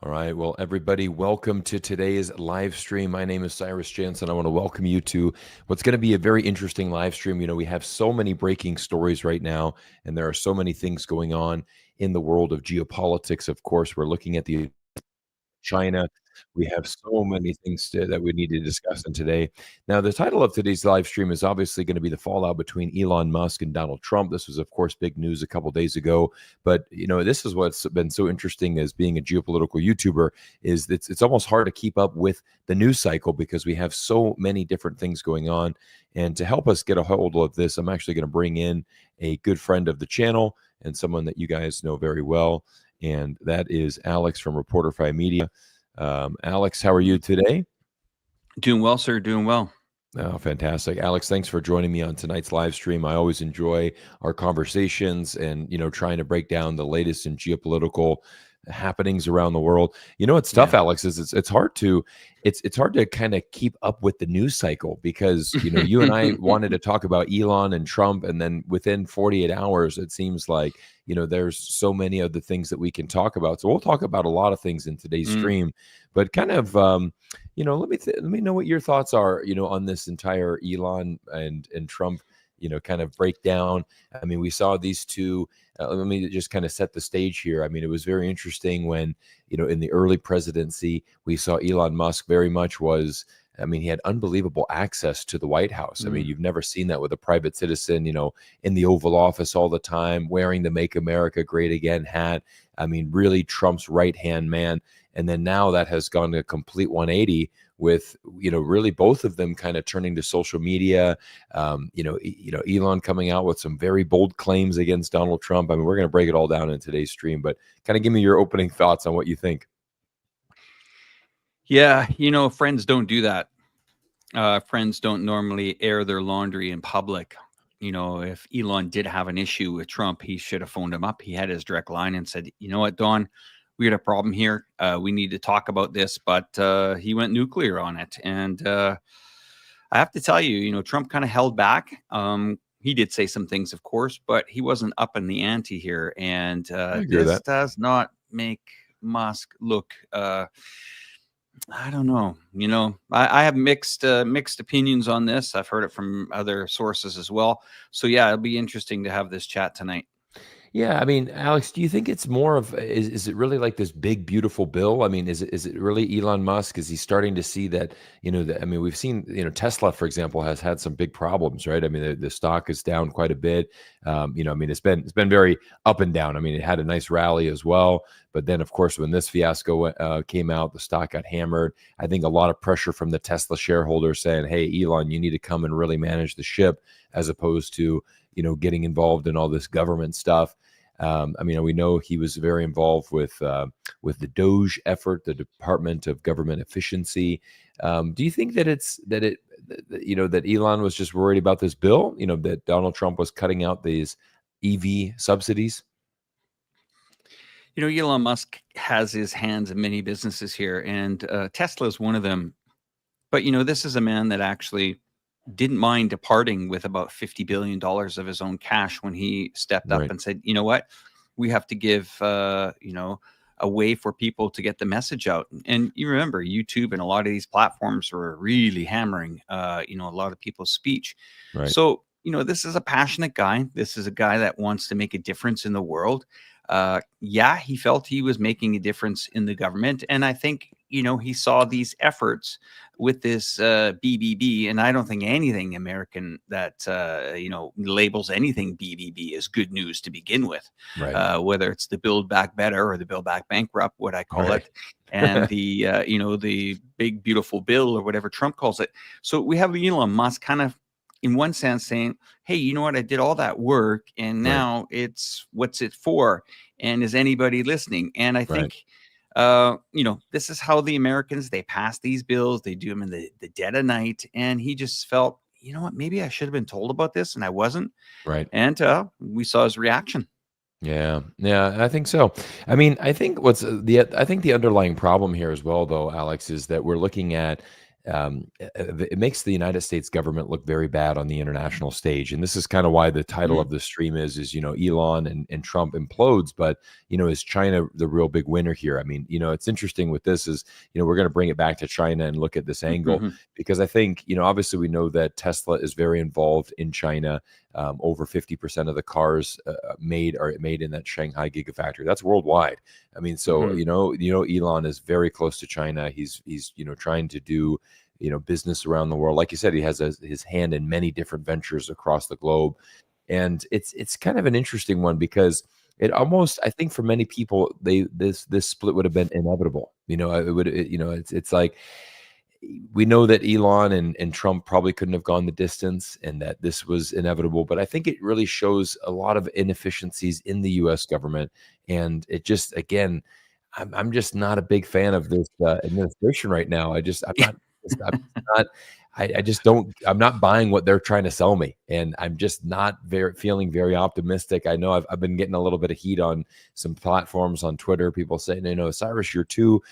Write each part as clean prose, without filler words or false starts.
All right. Well, everybody, welcome to today's live stream. My name is Cyrus Jansen. I want to welcome you to what's going to be a very interesting live stream. We have so many breaking stories right now, and there are so many things going on in the world of geopolitics. Of course, we're looking at the China. We have so many things that we need to discuss in today. Now, the title of today's live stream is obviously going to be the fallout between Elon Musk and Donald Trump. This was, of course, big news a couple days ago. But this is what's been so interesting as being a geopolitical YouTuber is that it's almost hard to keep up with the news cycle because we have so many different things going on. And to help us get a hold of this, I'm actually going to bring in a good friend of the channel and someone that you guys know very well. And that is Alex from Reporterfy Media. Alex, how are you today? Doing well, sir. Doing well. Oh, fantastic. Alex, thanks for joining me on tonight's live stream. I always enjoy our conversations and, trying to break down the latest in geopolitical happenings around the world. It's tough, Alex, is it's hard to kind of keep up with the news cycle because you and I wanted to talk about Elon and Trump, and then within 48 hours it seems like there's so many of the things that we can talk about. So we'll talk about a lot of things in today's stream, but kind of let me know what your thoughts are on this entire Elon and Trump kind of breakdown. I mean, we saw these two. Let me just kind of set the stage here. I mean, it was very interesting when, in the early presidency, we saw Elon Musk very much he had unbelievable access to the White House. I mean, you've never seen that with a private citizen, in the Oval Office all the time, wearing the Make America Great Again hat. I mean, really Trump's right-hand man. And then now that has gone to a complete 180 with, really both of them kind of turning to social media. Elon coming out with some very bold claims against Donald Trump. I mean, we're going to break it all down in today's stream, but kind of give me your opening thoughts on what you think. Yeah, friends don't do that. Friends don't normally air their laundry in public. If Elon did have an issue with Trump, he should have phoned him up. He had his direct line and said, you know what, Don, we got a problem here. We need to talk about this. But he went nuclear on it. And I have to tell you, Trump kind of held back. He did say some things, of course, but he wasn't up in the ante here. And this does not make Musk look I don't know. I have mixed opinions on this. I've heard it from other sources as well. So yeah, it'll be interesting to have this chat tonight. Yeah, I mean, Alex, do you think it's more of is it really like this big beautiful bill? I mean, is it really Elon Musk? Is he starting to see that, we've seen, Tesla, for example, has had some big problems, right? I mean, the stock is down quite a bit. It's been very up and down. I mean, it had a nice rally as well, but then of course, when this fiasco came out, the stock got hammered. I think a lot of pressure from the Tesla shareholders saying, "Hey, Elon, you need to come and really manage the ship," as opposed to getting involved in all this government stuff. We know he was very involved with the Doge effort, the Department of Government Efficiency. Do you think that that Elon was just worried about this bill? That Donald Trump was cutting out these EV subsidies? Elon Musk has his hands in many businesses here, and Tesla is one of them. But this is a man that actually didn't mind departing with about $50 billion of his own cash when he stepped up and said, you know what, we have to give, a way for people to get the message out. And you remember YouTube and a lot of these platforms were really hammering, a lot of people's speech. Right. So, this is a passionate guy. This is a guy that wants to make a difference in the world. He felt he was making a difference in the government. And I think, he saw these efforts with this BBB, and I don't think anything American that, labels anything BBB is good news to begin with, right. Whether it's the Build Back Better or the Build Back Bankrupt, what I call it, and the, the big, beautiful bill or whatever Trump calls it. So we have Elon Musk kind of, in one sense, saying, hey, you know what? I did all that work and now it's what's it for? And is anybody listening? And I think, this is how the Americans, they pass these bills. They do them in the dead of night. And he just felt, you know what? Maybe I should have been told about this and I wasn't. Right. And we saw his reaction. Yeah, I think so. I mean, I think the underlying problem here as well, though, Alex, is that we're looking at it makes the United States government look very bad on the international stage. And this is kind of why the title Mhm. of the stream is, Elon and Trump implodes, but, is China the real big winner here? I mean, it's interesting with this is, we're going to bring it back to China and look at this angle, Mhm. because I think, obviously we know that Tesla is very involved in China. Over 50% of the cars are made in that Shanghai Gigafactory. That's worldwide. I mean, so Mhm. Elon is very close to China. He's trying to do business around the world. Like you said, he has his hand in many different ventures across the globe, and it's kind of an interesting one because it almost, I think, for many people, this split would have been inevitable. It's like we know that Elon and Trump probably couldn't have gone the distance and that this was inevitable, but I think it really shows a lot of inefficiencies in the US government. And it just, again, I'm just not a big fan of this administration right now. I'm not, I just don't, I'm not buying what they're trying to sell me. And I'm just not feeling very optimistic. I know I've been getting a little bit of heat on some platforms on Twitter, people saying, Cyrus, you're too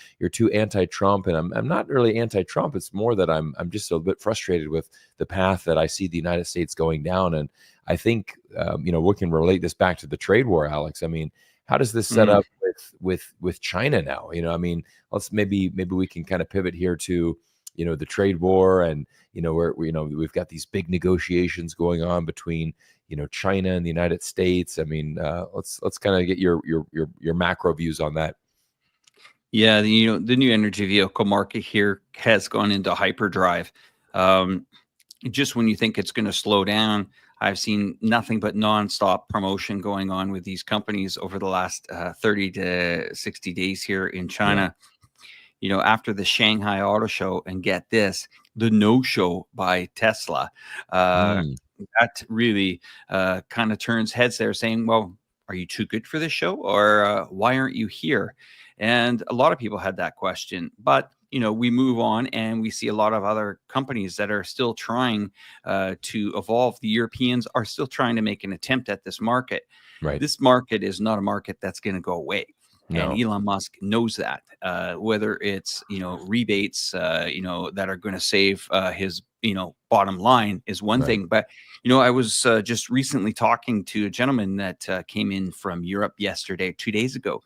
anti-Trump, and I'm not really anti-Trump. It's more that I'm just a bit frustrated with the path that I see the United States going down. And I think we can relate this back to the trade war, Alex. I mean, how does this set Mhm. up with China now? I mean, let's maybe we can kind of pivot here to the trade war, and where we've got these big negotiations going on between China and the United States. I mean, let's kind of get your macro views on that. Yeah, the new energy vehicle market here has gone into hyperdrive. Um, just when you think it's going to slow down, I've seen nothing but nonstop promotion going on with these companies over the last 30 to 60 days here in Yeah. China. After the Shanghai Auto Show, and get this, the no show by Tesla, uh, Mm, that really kind of turns heads there, saying, well, are you too good for this show, or why aren't you here? And a lot of people had that question, but we move on and we see a lot of other companies that are still trying to evolve. The Europeans are still trying to make an attempt at this market. right. This market is not a market that's going to go away. And No. Elon Musk knows that. Whether it's rebates, that are going to save his bottom line is one Right. thing. But I was just recently talking to a gentleman that came in from Europe yesterday, 2 days ago,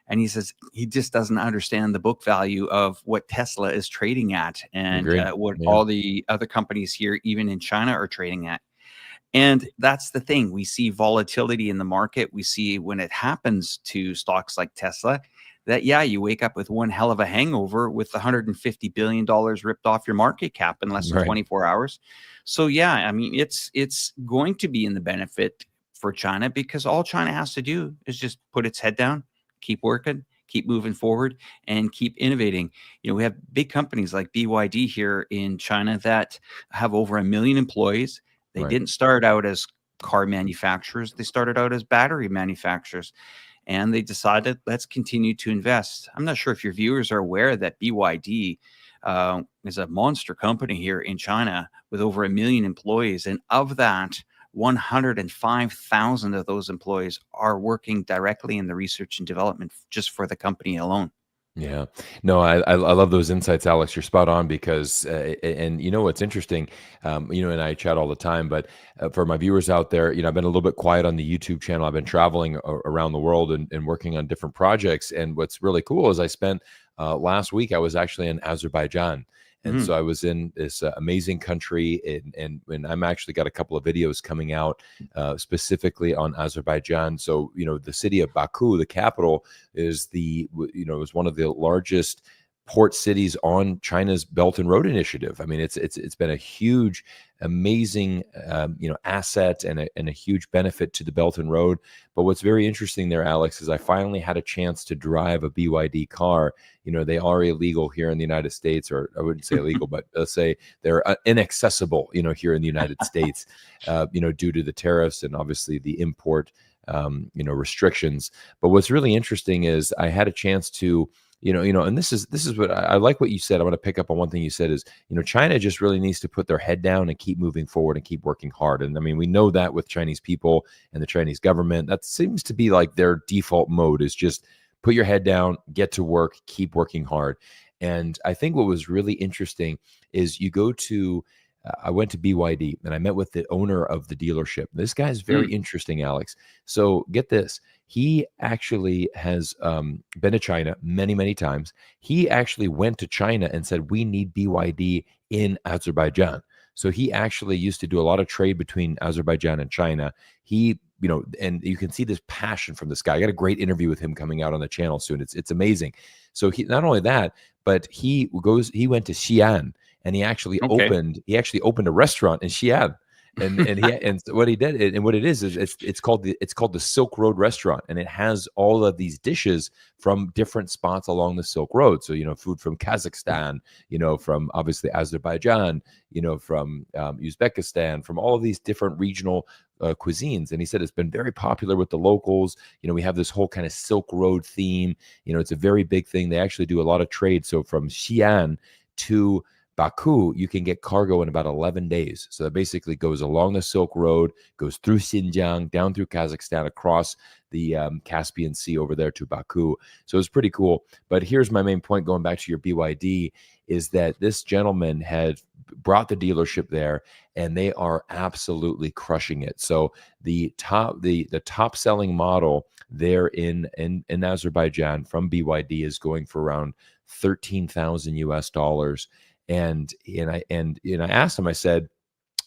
and he says he just doesn't understand the book value of what Tesla is trading at, and Agree. what Yeah. all the other companies here, even in China, are trading at. And that's the thing. We see volatility in the market. We see when it happens to stocks like Tesla that, yeah, you wake up with one hell of a hangover with $150 billion ripped off your market cap in less than Right. 24 hours. So, yeah, I mean, it's going to be in the benefit for China, because all China has to do is just put its head down, keep working, keep moving forward, and keep innovating. We have big companies like BYD here in China that have over 1 million employees. They Right. didn't start out as car manufacturers. They started out as battery manufacturers, and they decided, let's continue to invest. I'm not sure if your viewers are aware that BYD is a monster company here in China with over 1 million employees. And of that, 105,000 of those employees are working directly in the research and development just for the company alone. Yeah. No, I love those insights, Alex. You're spot on because, and what's interesting, and I chat all the time, but for my viewers out there, I've been a little bit quiet on the YouTube channel. I've been traveling around the world and working on different projects. And what's really cool is I spent last week, I was actually in Azerbaijan. And Mhm. so I was in this amazing country, and I'm actually got a couple of videos coming out specifically on Azerbaijan. So, the city of Baku, the capital, is one of the largest port cities on China's Belt and Road Initiative. I mean, it's been a huge, amazing asset and a huge benefit to the Belt and Road. But what's very interesting there, Alex, is I finally had a chance to drive a BYD car. They are illegal here in the United States, or I wouldn't say illegal, but let's say they're inaccessible, here in the United States, due to the tariffs and obviously the import restrictions. But what's really interesting is I had a chance to, and this is what I like what you said. I want to pick up on one thing you said is, China just really needs to put their head down and keep moving forward and keep working hard. And I mean, we know that with Chinese people and the Chinese government, that seems to be like their default mode is just put your head down, get to work, keep working hard. And I think what was really interesting is you go to, I went to BYD and I met with the owner of the dealership. This guy's very interesting, Alex. So get this. He actually has been to China many, many times. He actually went to China and said, we need BYD in Azerbaijan. So he actually used to do a lot of trade between Azerbaijan and China. He, and you can see this passion from this guy. I got a great interview with him coming out on the channel soon. It's amazing. So he, not only that, but he went to Xi'an and he actually opened a restaurant in Xi'an. And what he did and what it is it's called the Silk Road restaurant, and it has all of these dishes from different spots along the Silk Road. So food from Kazakhstan, from obviously Azerbaijan, from Uzbekistan, from all of these different regional cuisines. And he said it's been very popular with the locals. We have this whole kind of Silk Road theme. It's a very big thing. They actually do a lot of trade. So from Xi'an to Baku, you can get cargo in about 11 days. So that basically goes along the Silk Road, goes through Xinjiang, down through Kazakhstan, across the Caspian Sea over there to Baku. So it's pretty cool. But here's my main point, going back to your BYD, is that this gentleman had brought the dealership there, and they are absolutely crushing it. So the top selling model there in Azerbaijan from BYD is going for around $13,000 US. And I asked him, I said,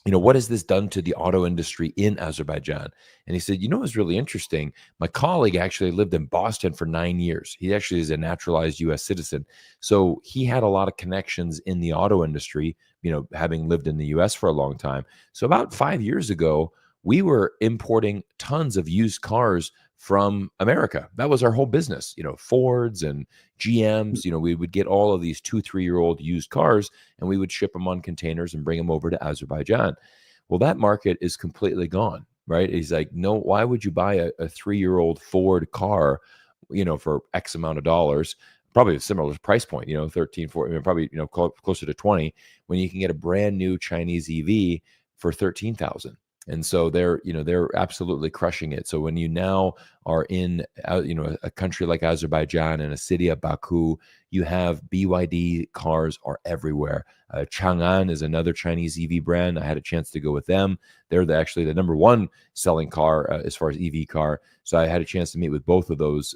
what has this done to the auto industry in Azerbaijan? And he said, it's really interesting. My colleague actually lived in Boston for 9 years. He actually is a naturalized US citizen. So he had a lot of connections in the auto industry, having lived in the US for a long time. So about 5 years ago, we were importing tons of used cars from America. That was our whole business, Fords and GMs. We would get all of these 2-3-year-old used cars and we would ship them on containers and bring them over to Azerbaijan. Well, that market is completely gone, right? He's like, no, why would you buy a 3-year-old Ford car, for X amount of dollars? Probably a similar price point, 13, 14, probably, closer to 20, when you can get a brand new Chinese EV for 13,000. And so they're absolutely crushing it. So when you now are in, a country like Azerbaijan and a city of Baku, you have BYD cars are everywhere. Chang'an is another Chinese EV brand. I had a chance to go with them. They're actually the number one selling car as far as EV car. So I had a chance to meet with both of those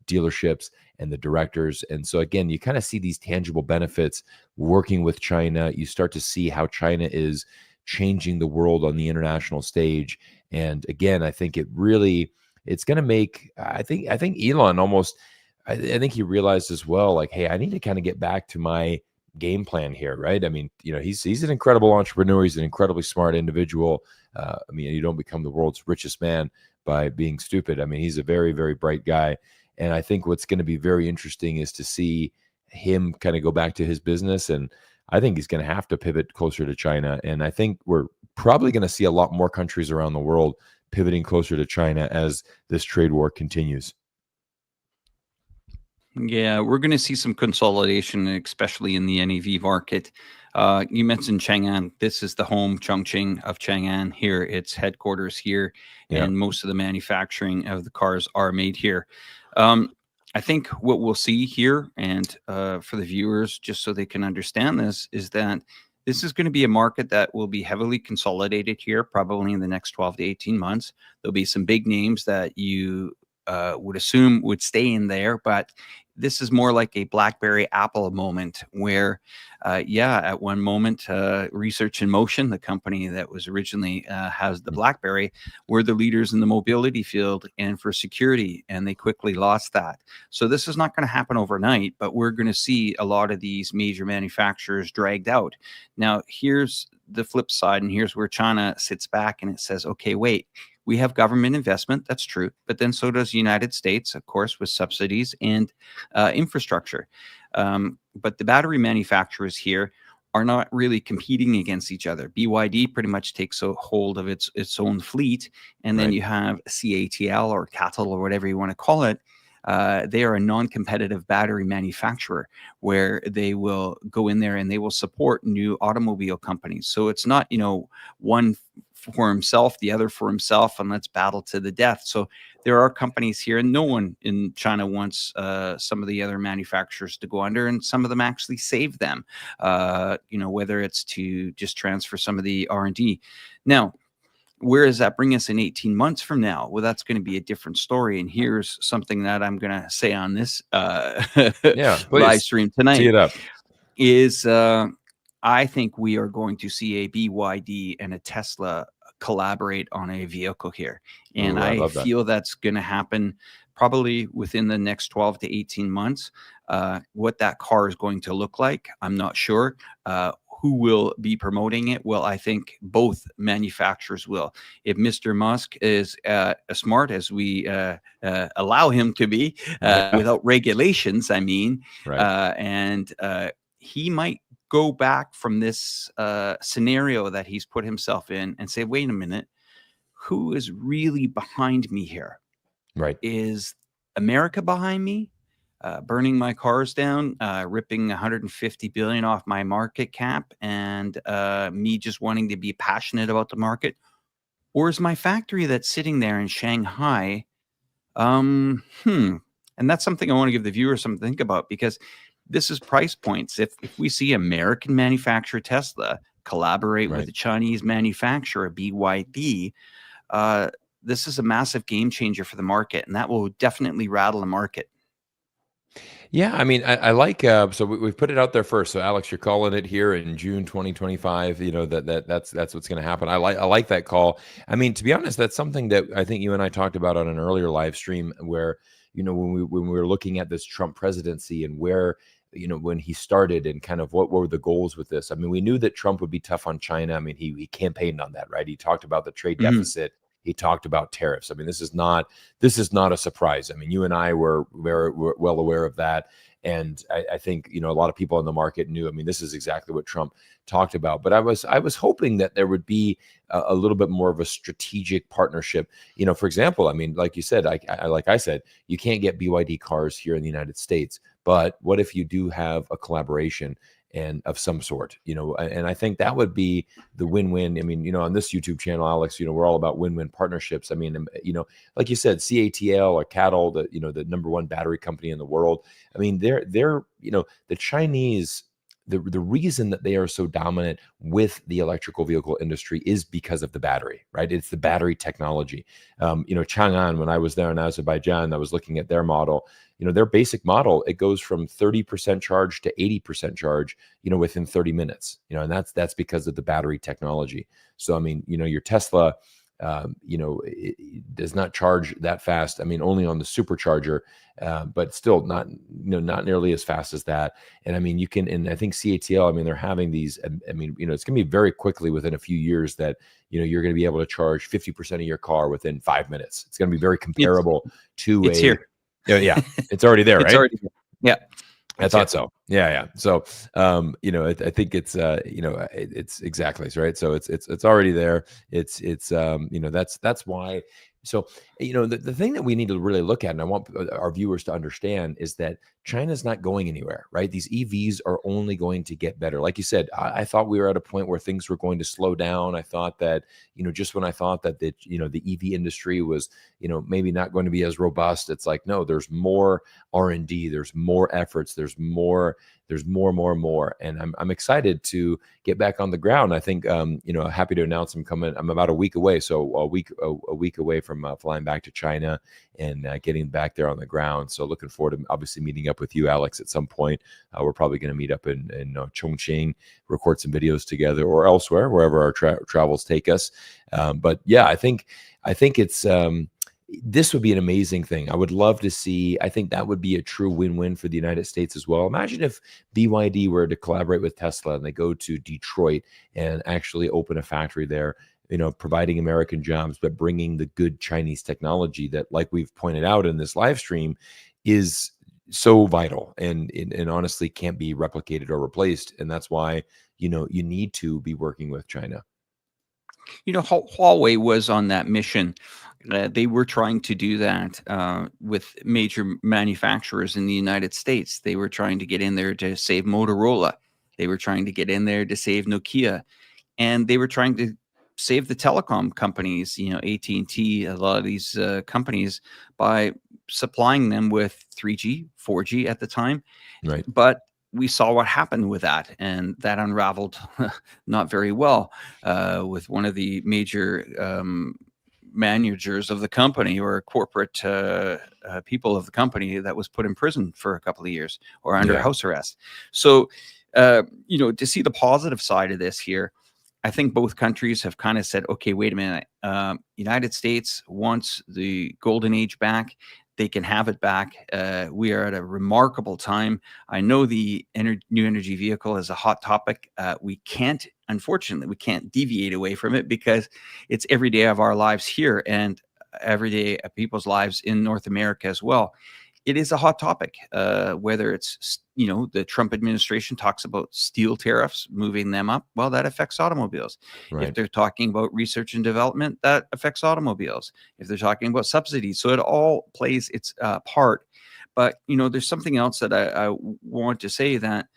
dealerships and the directors. And so again, you kind of see these tangible benefits working with China. You start to see how China is changing the world on the international stage. And again, I think it's going to make, I think Elon almost, I think he realized as well, like, hey, I need to kind of get back to my game plan here, right? I mean, he's an incredible entrepreneur. He's an incredibly smart individual. You don't become the world's richest man by being stupid. I mean, he's a very, very bright guy. And I think what's going to be very interesting is to see him kind of go back to his business. And I think he's going to have to pivot closer to China. And I think we're probably going to see a lot more countries around the world pivoting closer to China as this trade war continues. Yeah, we're going to see some consolidation, especially in the NEV market. You mentioned Chang'an. This is the home, Chongqing, of Chang'an here. Its headquarters here, and most of the manufacturing of the cars are made here. I think what we'll see here, and for the viewers, just so they can understand this, is that this is going to be a market that will be heavily consolidated here, probably in the next 12 to 18 months. There'll be some big names that you would assume would stay in there, but this is more like a BlackBerry Apple moment where, at one moment, Research in Motion, the company that was originally has the BlackBerry, were the leaders in the mobility field and for security, and they quickly lost that. So this is not going to happen overnight, but we're going to see a lot of these major manufacturers dragged out. Now, here's the flip side, and here's where China sits back and it says, okay, wait. We have government investment, that's true, but then so does the United States, of course, with subsidies and infrastructure. But the battery manufacturers here are not really competing against each other. BYD pretty much takes a hold of its own fleet, and then you have CATL or CATL or whatever you want to call it. They are a non-competitive battery manufacturer where they will go in there and they will support new automobile companies. So it's not, one for himself, the other for himself, and let's battle to the death. So there are companies here, and no one in China wants some of the other manufacturers to go under, and some of them actually save them, whether it's to just transfer some of the R&D. Now, where does that bring us in 18 months from now? Well, that's going to be a different story. And here's something that I'm going to say on this live stream tonight. Tee it up. Is I think we are going to see a BYD and a Tesla collaborate on a vehicle here. And Ooh, I feel that's going to happen probably within the next 12 to 18 months. What that car is going to look like, I'm not sure. Who will be promoting it? Well, I think both manufacturers will. If Mr. Musk is as smart as we allow him to be, without regulations, I mean, and he might go back from this scenario that he's put himself in and say, wait a minute, who is really behind me here? Right. Is America behind me? Burning my cars down, ripping 150 billion off my market cap, and me just wanting to be passionate about the market? Or is my factory that's sitting there in Shanghai? And that's something I want to give the viewers something to think about, because this is price points. If we see American manufacturer Tesla collaborate with a Chinese manufacturer, BYD, this is a massive game changer for the market, and that will definitely rattle the market. Yeah, I mean, I like so we've put it out there first. So Alex, you're calling it here in June 2025. You know that's what's going to happen. I like that call. I mean, to be honest, that's something that I think you and I talked about on an earlier live stream, where when we were looking at this Trump presidency and where when he started and kind of what were the goals with this. I mean, we knew that Trump would be tough on China. I mean, he campaigned on that, right? He talked about the trade deficit. He talked about tariffs. I mean, this is not a surprise. I mean, you and I were very well aware of that. And I think, a lot of people in the market knew, I mean, this is exactly what Trump talked about. But I was hoping that there would be a little bit more of a strategic partnership. For example, I mean, like you said, like I said, you can't get BYD cars here in the United States. But what if you do have a collaboration and of some sort, and I think that would be the win-win. I mean, on this YouTube channel, Alex, we're all about win-win partnerships. I mean, like you said, CATL or CATL, the number one battery company in the world. I mean, they're the Chinese, the reason that they are so dominant with the electrical vehicle industry is because of the battery, right? It's the battery technology. Chang'an, when I was there in Azerbaijan, I was looking at their model. Their basic model, it goes from 30% charge to 80% charge, within 30 minutes, and that's because of the battery technology. So, I mean, your Tesla, it does not charge that fast. I mean, only on the supercharger, but still not nearly as fast as that. And I mean, and I think CATL, I mean, they're having these, I mean, it's going to be very quickly within a few years that, you're going to be able to charge 50% of your car within 5 minutes. It's going to be very comparable it's here. Yeah, it's already there, right? It's already there. Yeah. I thought so. Yeah. So, I think it's, it's exactly right. So it's already there. That's why. So, the thing that we need to really look at, and I want our viewers to understand, is that China's not going anywhere, right? These EVs are only going to get better. Like you said, I thought we were at a point where things were going to slow down. I thought that, just when I thought that the EV industry was, maybe not going to be as robust, it's like, no, there's more R&D, there's more efforts, there's more. And I'm excited to get back on the ground. I think, happy to announce I'm about a week away. So a week away from flying back to China and getting back there on the ground. So looking forward to obviously meeting up with you, Alex, at some point. We're probably going to meet up in Chongqing, record some videos together, or elsewhere, wherever our travels take us. But yeah, I think it's, this would be an amazing thing. I would love to see. I think that would be a true win-win for the United States as well. Imagine if BYD were to collaborate with Tesla and they go to Detroit and actually open a factory there, providing American jobs, but bringing the good Chinese technology that, like we've pointed out in this live stream, is so vital and honestly can't be replicated or replaced. And that's why, you need to be working with China. Huawei was on that mission. They were trying to do that with major manufacturers in the United States. They were trying to get in there to save Motorola. They were trying to get in there to save Nokia. And they were trying to save the telecom companies, AT&T, a lot of these companies, by supplying them with 3G, 4G at the time. Right. But we saw what happened with that, and that unraveled not very well with one of the major managers of the company, or corporate people of the company, that was put in prison for a couple of years or under Yeah. house arrest. So, to see the positive side of this here, I think both countries have kind of said, okay, wait a minute. United States wants the golden age back. They can have it back. We are at a remarkable time. I know the new energy vehicle is a hot topic. Unfortunately, we can't deviate away from it because it's every day of our lives here and every day of people's lives in North America as well. It is a hot topic, whether it's, the Trump administration talks about steel tariffs, moving them up. Well, that affects automobiles. Right. If they're talking about research and development, that affects automobiles. If they're talking about subsidies, so it all plays its part. But, there's something else that I want to say, that,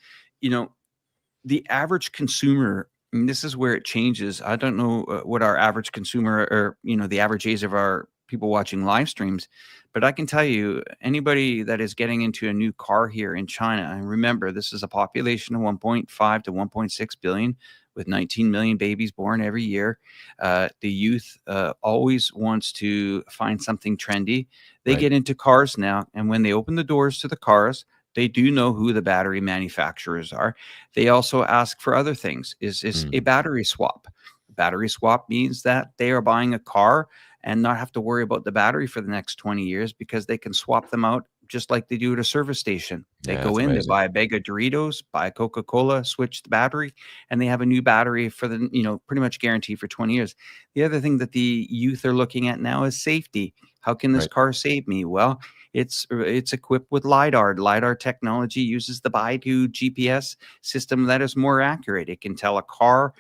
the average consumer, and this is where it changes. I don't know what our average consumer, or, the average age of our people watching live streams, but I can tell you, anybody that is getting into a new car here in China, and remember, this is a population of 1.5 to 1.6 billion, with 19 million babies born every year. The youth always wants to find something trendy. They get into cars now, and when they open the doors to the cars, they do know who the battery manufacturers are. They also ask for other things. Is a battery swap. Battery swap means that they are buying a car and not have to worry about the battery for the next 20 years, because they can swap them out just like they do at a service station. They go in, they buy a bag of Doritos, buy a Coca-Cola, switch the battery, and they have a new battery for the, pretty much guaranteed for 20 years. The other thing that the youth are looking at now is safety. How can this car save me? Well, it's equipped with LiDAR. LiDAR technology uses the Baidu GPS system that is more accurate. It can tell a car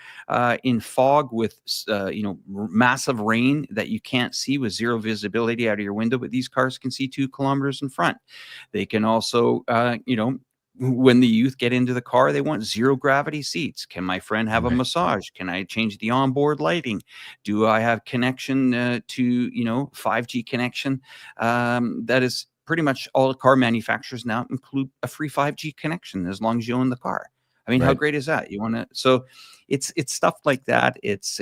in fog with massive rain that you can't see with zero visibility out of your window, but these cars can see 2 kilometers in front. They can also, when the youth get into the car, they want zero gravity seats. Can my friend have a massage? Can I change the onboard lighting? Do I have connection to 5G connection? That is pretty much all the car manufacturers now include a free 5G connection as long as you own the car. I mean, how great is that? You want to, so it's stuff like that. It's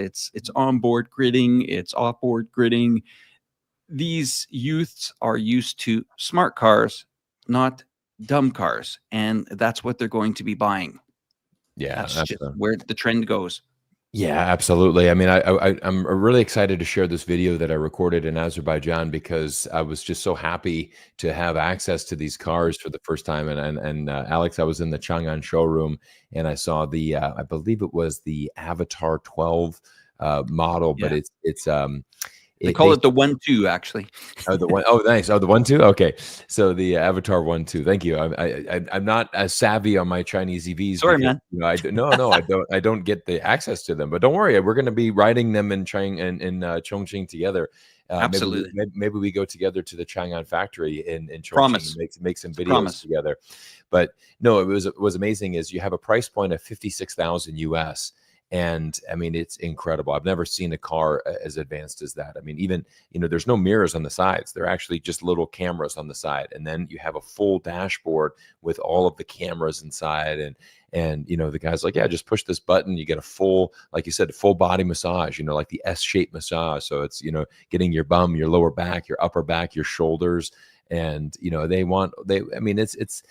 onboard gridding, it's offboard gridding. These youths are used to smart cars, not dumb cars, and that's what they're going to be buying. Yeah, that's just where the trend goes. Yeah, absolutely. I mean, I'm really excited to share this video that I recorded in Azerbaijan, because I was just so happy to have access to these cars for the first time. And Alex, I was in the Chang'an showroom, and I saw the I believe it was the Avatar 12 model, but they call it the 1-2, actually. Oh, the one. Oh, nice. Oh, the 1-2. Okay, so the Avatar 1-2. Thank you. I'm not as savvy on my Chinese EVs. Sorry, because, man. No, I don't get the access to them. But don't worry, we're going to be riding them in Chongqing together. Absolutely. Maybe we go together to the Chang'an factory in Chongqing. Promise. And make some videos together. But no, it was amazing. Is you have a price point of 56,000 US. And I mean, it's incredible. I've never seen a car as advanced as that. I mean, even, there's no mirrors on the sides. They're actually just little cameras on the side. And then you have a full dashboard with all of the cameras inside. And the guy's like, yeah, just push this button. You get a full, like you said, full body massage, like the S-shaped massage. So it's, getting your bum, your lower back, your upper back, your shoulders. And it's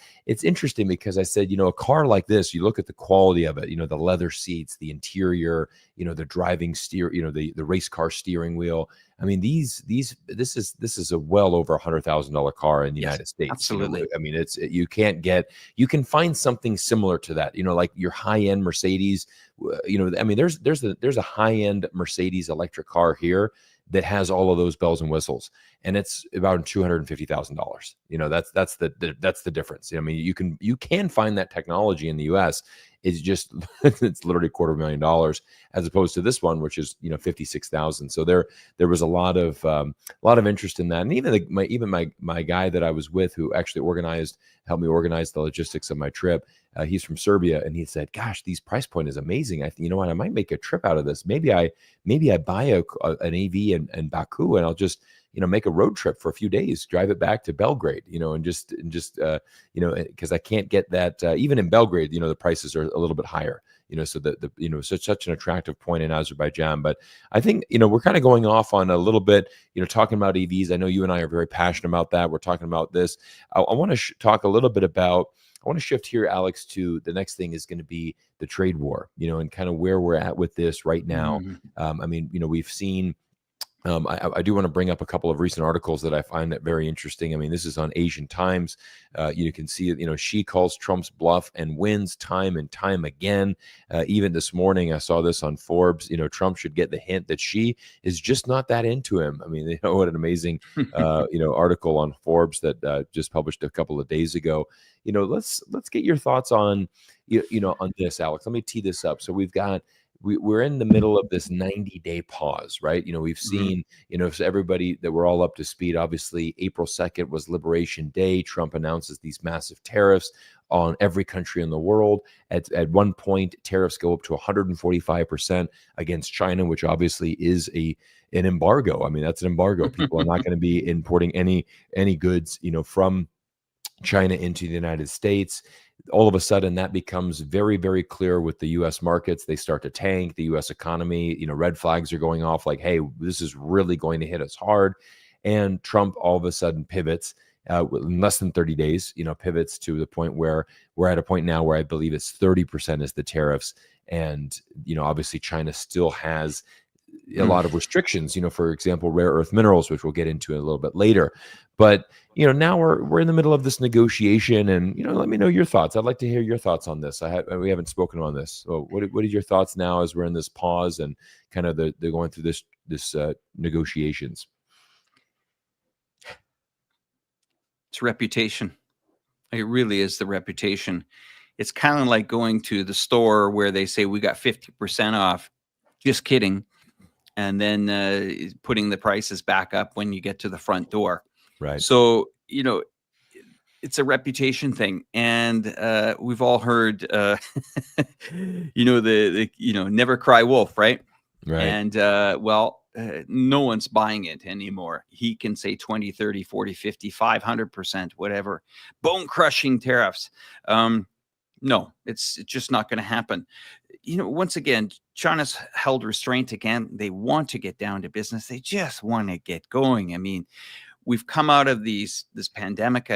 interesting, because I said, a car like this, you look at the quality of it, the leather seats, the interior, the driving steer, the race car steering wheel. I mean, this is a well over $100,000 car in the United States. Absolutely. I mean, you can find something similar to that, like your high end Mercedes. I mean, there's a high end Mercedes electric car here that has all of those bells and whistles, and it's about $250,000. That's the difference. I mean, you can find that technology in the US, is just it's literally $250,000 as opposed to this one, which is 56,000. So there was a lot of interest in that, and even my guy that I was with, who actually helped me organize the logistics of my trip. He's from Serbia, and he said, "Gosh, these price point is amazing. You know what? I might make a trip out of this. Maybe I buy an AV in Baku, and I'll just make a road trip for a few days, drive it back to Belgrade, and just because I can't get that even in Belgrade. The prices are a little bit higher. So such an attractive point in Azerbaijan. But I think we're kind of going off on a little bit, talking about EVs. I know you and I are very passionate about that. We're talking about this. I want to talk a little bit about. I want to shift here, Alex, to the next thing is going to be the trade war, and kind of where we're at with this right now. I mean, we've seen. I do want to bring up a couple of recent articles that I find that very interesting. I mean, this is on Asian Times. You can see, Xi calls Trump's bluff and wins time and time again. Even this morning, I saw this on Forbes. Trump should get the hint that Xi is just not that into him. I mean, what an amazing, article on Forbes that just published a couple of days ago. Let's get your thoughts on, on this, Alex. Let me tee this up. So we're in the middle of this 90-day pause, right? We've seen, so everybody that we're all up to speed. Obviously, April 2nd was Liberation Day. Trump announces these massive tariffs on every country in the world. At one point, tariffs go up to 145% against China, which obviously is an embargo. I mean, that's an embargo. People are not going to be importing any goods, from China into the United States. All of a sudden, that becomes very, very clear with the U.S. markets. They start to tank the U.S. economy. Red flags are going off like, hey, this is really going to hit us hard. And Trump all of a sudden pivots in less than 30 days, pivots to the point where we're at a point now where I believe it's 30% is the tariffs. And, obviously China still has a lot of restrictions, for example, rare earth minerals, which we'll get into a little bit later. But, now we're in the middle of this negotiation, and, let me know your thoughts. I'd like to hear your thoughts on this. We haven't spoken on this. So what are your thoughts now as we're in this pause and kind of they're going through this negotiations? It's reputation. It really is the reputation. It's kind of like going to the store where they say we got 50% off. Just kidding. And then putting the prices back up when you get to the front door. Right. So, it's a reputation thing. And we've all heard, never cry wolf, right? Right. And no one's buying it anymore. He can say 20, 30, 40, 50, 500%, whatever. Bone crushing tariffs. No, it's just not going to happen. Once again, China's held restraint again. They want to get down to business. They just want to get going. I mean, we've come out of this pandemic,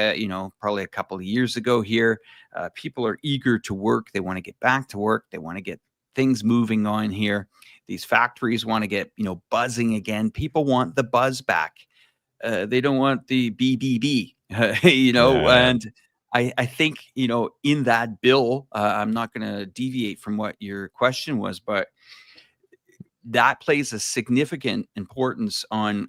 probably a couple of years ago here. People are eager to work. They want to get back to work. They want to get things moving on here. These factories want to get, buzzing again. People want the buzz back. They don't want the BBB, and I think, in that bill, I'm not going to deviate from what your question was, but that plays a significant importance on,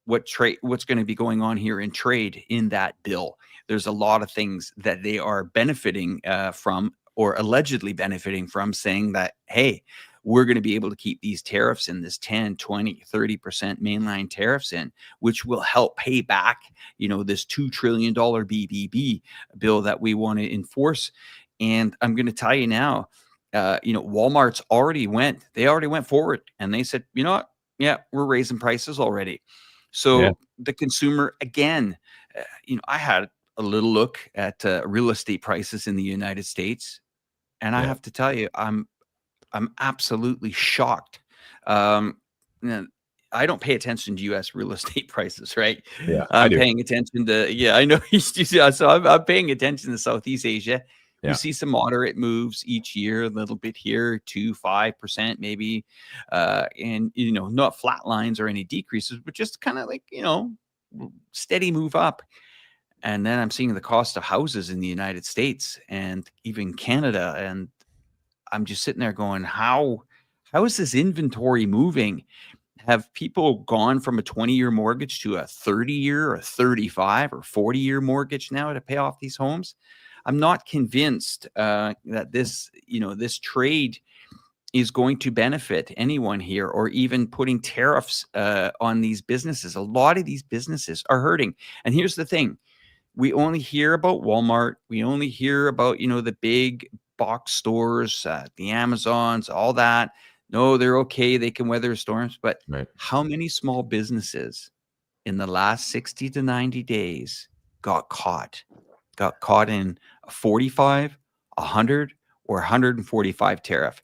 what's going to be going on here in trade in that bill. There's a lot of things that they are benefiting from, or allegedly benefiting from, saying that, hey, we're going to be able to keep these tariffs in, this 10, 20, 30% mainline tariffs in, which will help pay back, this $2 trillion BBB bill that we want to enforce. And I'm going to tell you now, Walmart's already went forward and they said, you know what? Yeah, we're raising prices already. So the consumer, again, I had a little look at real estate prices in the United States. And I have to tell you, I'm absolutely shocked. I don't pay attention to U.S. real estate prices, right? Yeah, I'm paying attention to, I know. So I'm paying attention to Southeast Asia. Yeah. We see some moderate moves each year, a little bit here, 5% maybe. And, not flat lines or any decreases, but just kind of like, steady move up. And then I'm seeing the cost of houses in the United States and even Canada. And I'm just sitting there going, how is this inventory moving? Have people gone from a 20-year mortgage to a 30-year or 35 or 40-year mortgage now to pay off these homes? I'm not convinced that this, this trade is going to benefit anyone here, or even putting tariffs on these businesses. A lot of these businesses are hurting. And here's the thing. We only hear about Walmart. We only hear about, the big box stores, the Amazons, all that. No, they're okay. They can weather storms. But Right. how many small businesses in the last 60 to 90 days got caught in a 45, 100, or 145 tariff?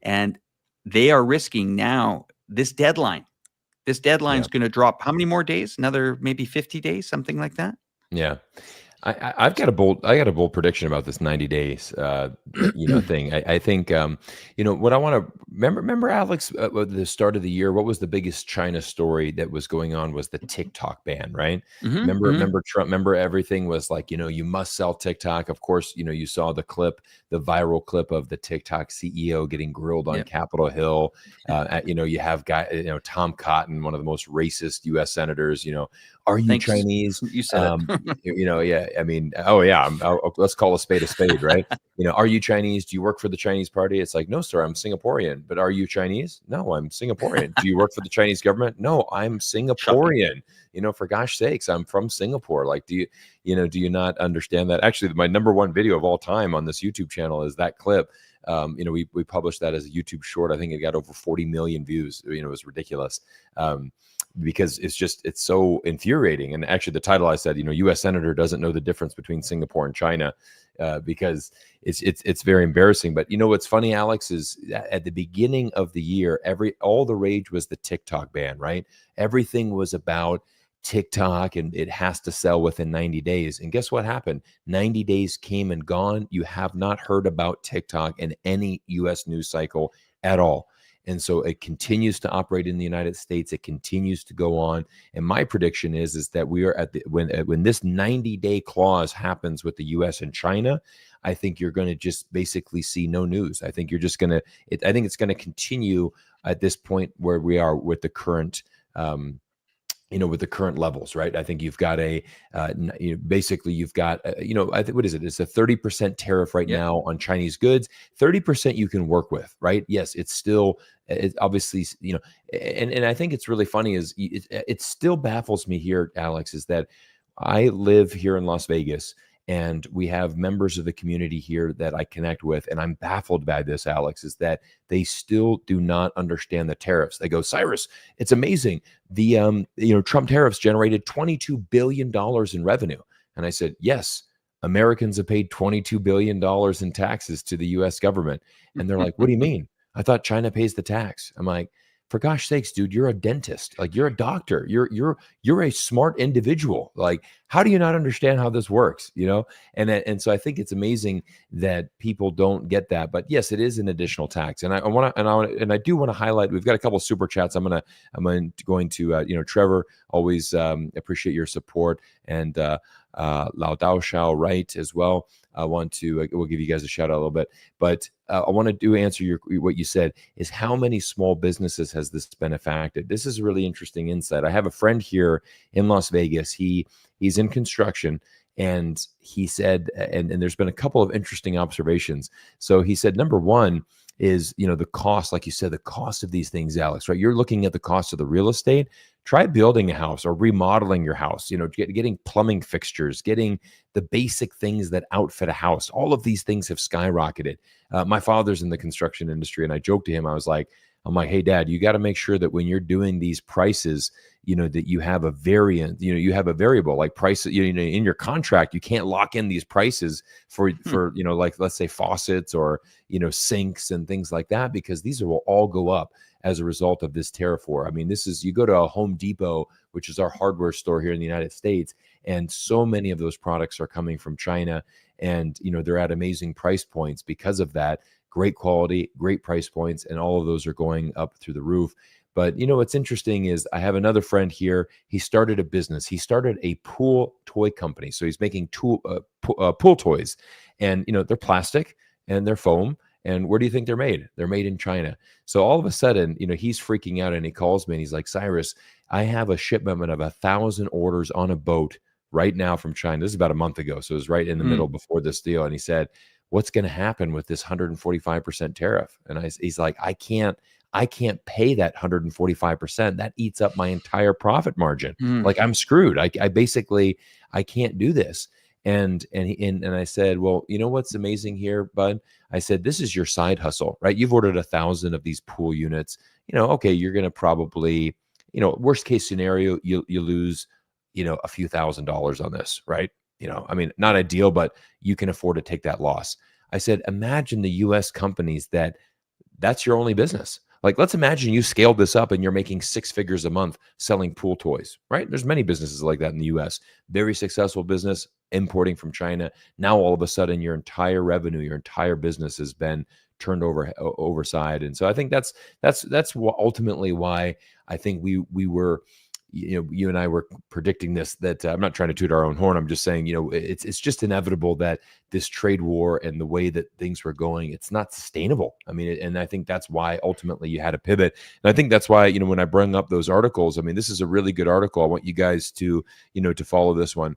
And they are risking now this deadline. This deadline is going to drop how many more days? Another maybe 50 days, something like that. Yeah. I've got a bold prediction about this 90 days, thing. I think, what I want to remember, Alex, at the start of the year, what was the biggest China story that was going on was the TikTok ban, right? Remember Trump, remember everything was like, you must sell TikTok. Of course, you saw the viral clip of the TikTok CEO getting grilled on Capitol Hill. You have Tom Cotton, one of the most racist U.S. senators, are you Thanks. Chinese? You said Yeah. I mean, let's call a spade, right? Are you Chinese? Do you work for the Chinese party? It's like, no, sir, I'm Singaporean. But are you Chinese? No, I'm Singaporean. Do you work for the Chinese government? No, I'm Singaporean. For gosh sakes, I'm from Singapore. Like, do you not understand that? Actually, my number one video of all time on this YouTube channel is that clip. We published that as a YouTube short. I think it got over 40 million views. It was ridiculous. Because it's so infuriating. And actually the title I said, U.S. Senator doesn't know the difference between Singapore and China, because it's very embarrassing. But what's funny, Alex, is at the beginning of the year, all the rage was the TikTok ban, right? Everything was about TikTok and it has to sell within 90 days. And guess what happened? 90 days came and gone. You have not heard about TikTok in any U.S. news cycle at all. And so it continues to operate in the United States. It continues to go on. And my prediction is that we are when this 90-day clause happens with the U.S. and China, I think you're going to just basically see no news. I think you're just going to. I think it's going to continue at this point where we are with the current. With the current levels, right? I think you've got basically you've got, I think, what is it? It's a 30% tariff right now on Chinese goods. 30% you can work with, right? Yes, it's still, it's obviously, and I think it's really funny is it still baffles me here, Alex, is that I live here in Las Vegas. And we have members of the community here that I connect with. And I'm baffled by this, Alex, is that they still do not understand the tariffs. They go, Cyrus, it's amazing. The, Trump tariffs generated $22 billion in revenue. And I said, yes, Americans have paid $22 billion in taxes to the US government. And they're like, what do you mean? I thought China pays the tax. I'm like, for gosh sakes, dude, you're a dentist. Like, you're a doctor. You're a smart individual. Like, how do you not understand how this works? And so I think it's amazing that people don't get that. But yes, it is an additional tax. And I do want to highlight. We've got a couple of super chats. I'm going to Trevor. Always appreciate your support, and Lao Dao Shao right as well. I want to we'll give you guys a shout out a little bit, but I want to answer what you said is how many small businesses has this been affected? This is a really interesting insight. I have a friend here in Las Vegas. He's in construction, and he said, and there's been a couple of interesting observations. So he said, number one is, the cost, like you said, the cost of these things, Alex, right? You're looking at the cost of the real estate. Try building a house or remodeling your house, getting plumbing fixtures, getting the basic things that outfit a house. All of these things have skyrocketed. My father's in the construction industry, and I joked to him, I'm like, hey, Dad, you got to make sure that when you're doing these prices, that you have a variant, you have a variable like price, in your contract. You can't lock in these prices for like, let's say faucets or, sinks and things like that, because these will all go up as a result of this tariff war. I mean, you go to a Home Depot, which is our hardware store here in the United States, and so many of those products are coming from China, and, they're at amazing price points because of that. Great quality, great price points, and all of those are going up through the roof. But what's interesting is I have another friend here. He started a business. He started a pool toy company. So he's making pool toys, and they're plastic and they're foam. And where do you think they're made? They're made in China. So all of a sudden, he's freaking out, and he calls me and he's like, Cyrus, I have a shipment of 1,000 orders on a boat right now from China. This is about a month ago, so it was right in the middle before this deal. And he said, "What's going to happen with this 145% tariff?" And he's like, I can't pay that 145%. That eats up my entire profit margin. Like I'm screwed. I basically I can't do this." And I said, "Well, you know what's amazing here, bud?" I said, "This is your side hustle, right? You've ordered 1,000 of these pool units. Okay, you're going to probably, worst case scenario, you lose, a few $1,000s on this, right? I mean, not ideal, but you can afford to take that loss." I said, "Imagine the US companies that's your only business. Like, let's imagine you scaled this up and you're making 6 figures a month selling pool toys, right? There's many businesses like that in the US. Very successful business importing from China. Now, all of a sudden, your entire revenue, your entire business has been turned overside. And so I think that's ultimately why I think we were, you and I were predicting this, that I'm not trying to toot our own horn. I'm just saying, it's just inevitable that this trade war and the way that things were going, it's not sustainable. I mean, and I think that's why ultimately you had to pivot. And I think that's why, when I bring up those articles, I mean, this is a really good article. I want you guys to, to follow this one.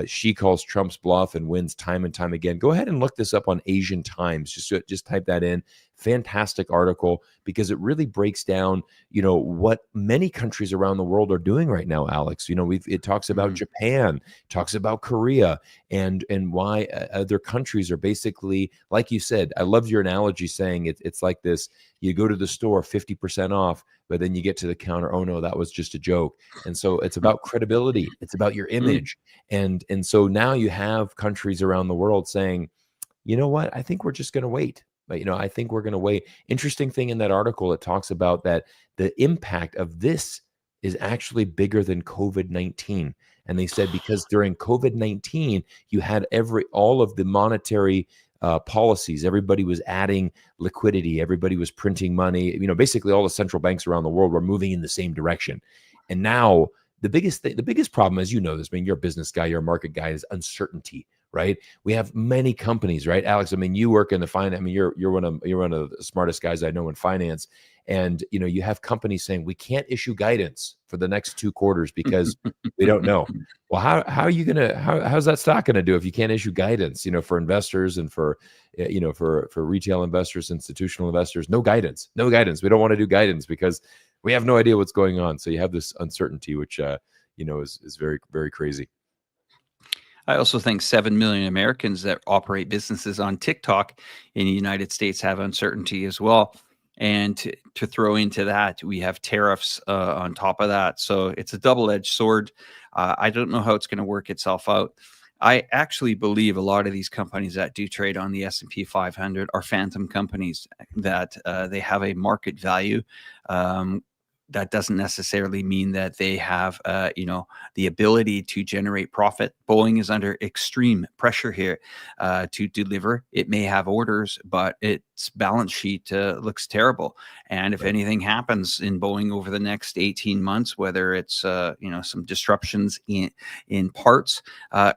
She calls Trump's bluff and wins time and time again. Go ahead and look this up on Asian Times. Just type that in. Fantastic article, because it really breaks down, what many countries around the world are doing right now, Alex. It talks about Japan, talks about Korea, and why other countries are basically, like you said, I love your analogy saying it's like this: you go to the store 50% off, but then you get to the counter, oh no, that was just a joke. And so it's about credibility, it's about your image. And so now you have countries around the world saying, you know what, I think we're just going to wait. But, I think we're going to wait. Interesting thing in that article, it talks about that the impact of this is actually bigger than COVID-19. And they said because during COVID-19, you had all of the monetary policies. Everybody was adding liquidity. Everybody was printing money. Basically all the central banks around the world were moving in the same direction. And now the biggest problem, as you know this, I mean, you're a business guy, you're a market guy, is uncertainty. Right? We have many companies, right, Alex? I mean, you work in the finance. I mean, you're one of the smartest guys I know in finance, and you have companies saying we can't issue guidance for the next 2 quarters because we don't know. Well, how are you gonna how's that stock gonna do if you can't issue guidance? For investors and for for retail investors, institutional investors, no guidance. We don't want to do guidance because we have no idea what's going on. So you have this uncertainty, which is very, very crazy. I also think 7 million Americans that operate businesses on TikTok in the United States have uncertainty as well. And to throw into that, we have tariffs on top of that. So it's a double-edged sword. I don't know how it's going to work itself out. I actually believe a lot of these companies that do trade on the S&P 500 are phantom companies, that they have a market value. That doesn't necessarily mean that they have, the ability to generate profit. Boeing is under extreme pressure here to deliver. It may have orders, but its balance sheet looks terrible. And if anything happens in Boeing over the next 18 months, whether it's, some disruptions in parts,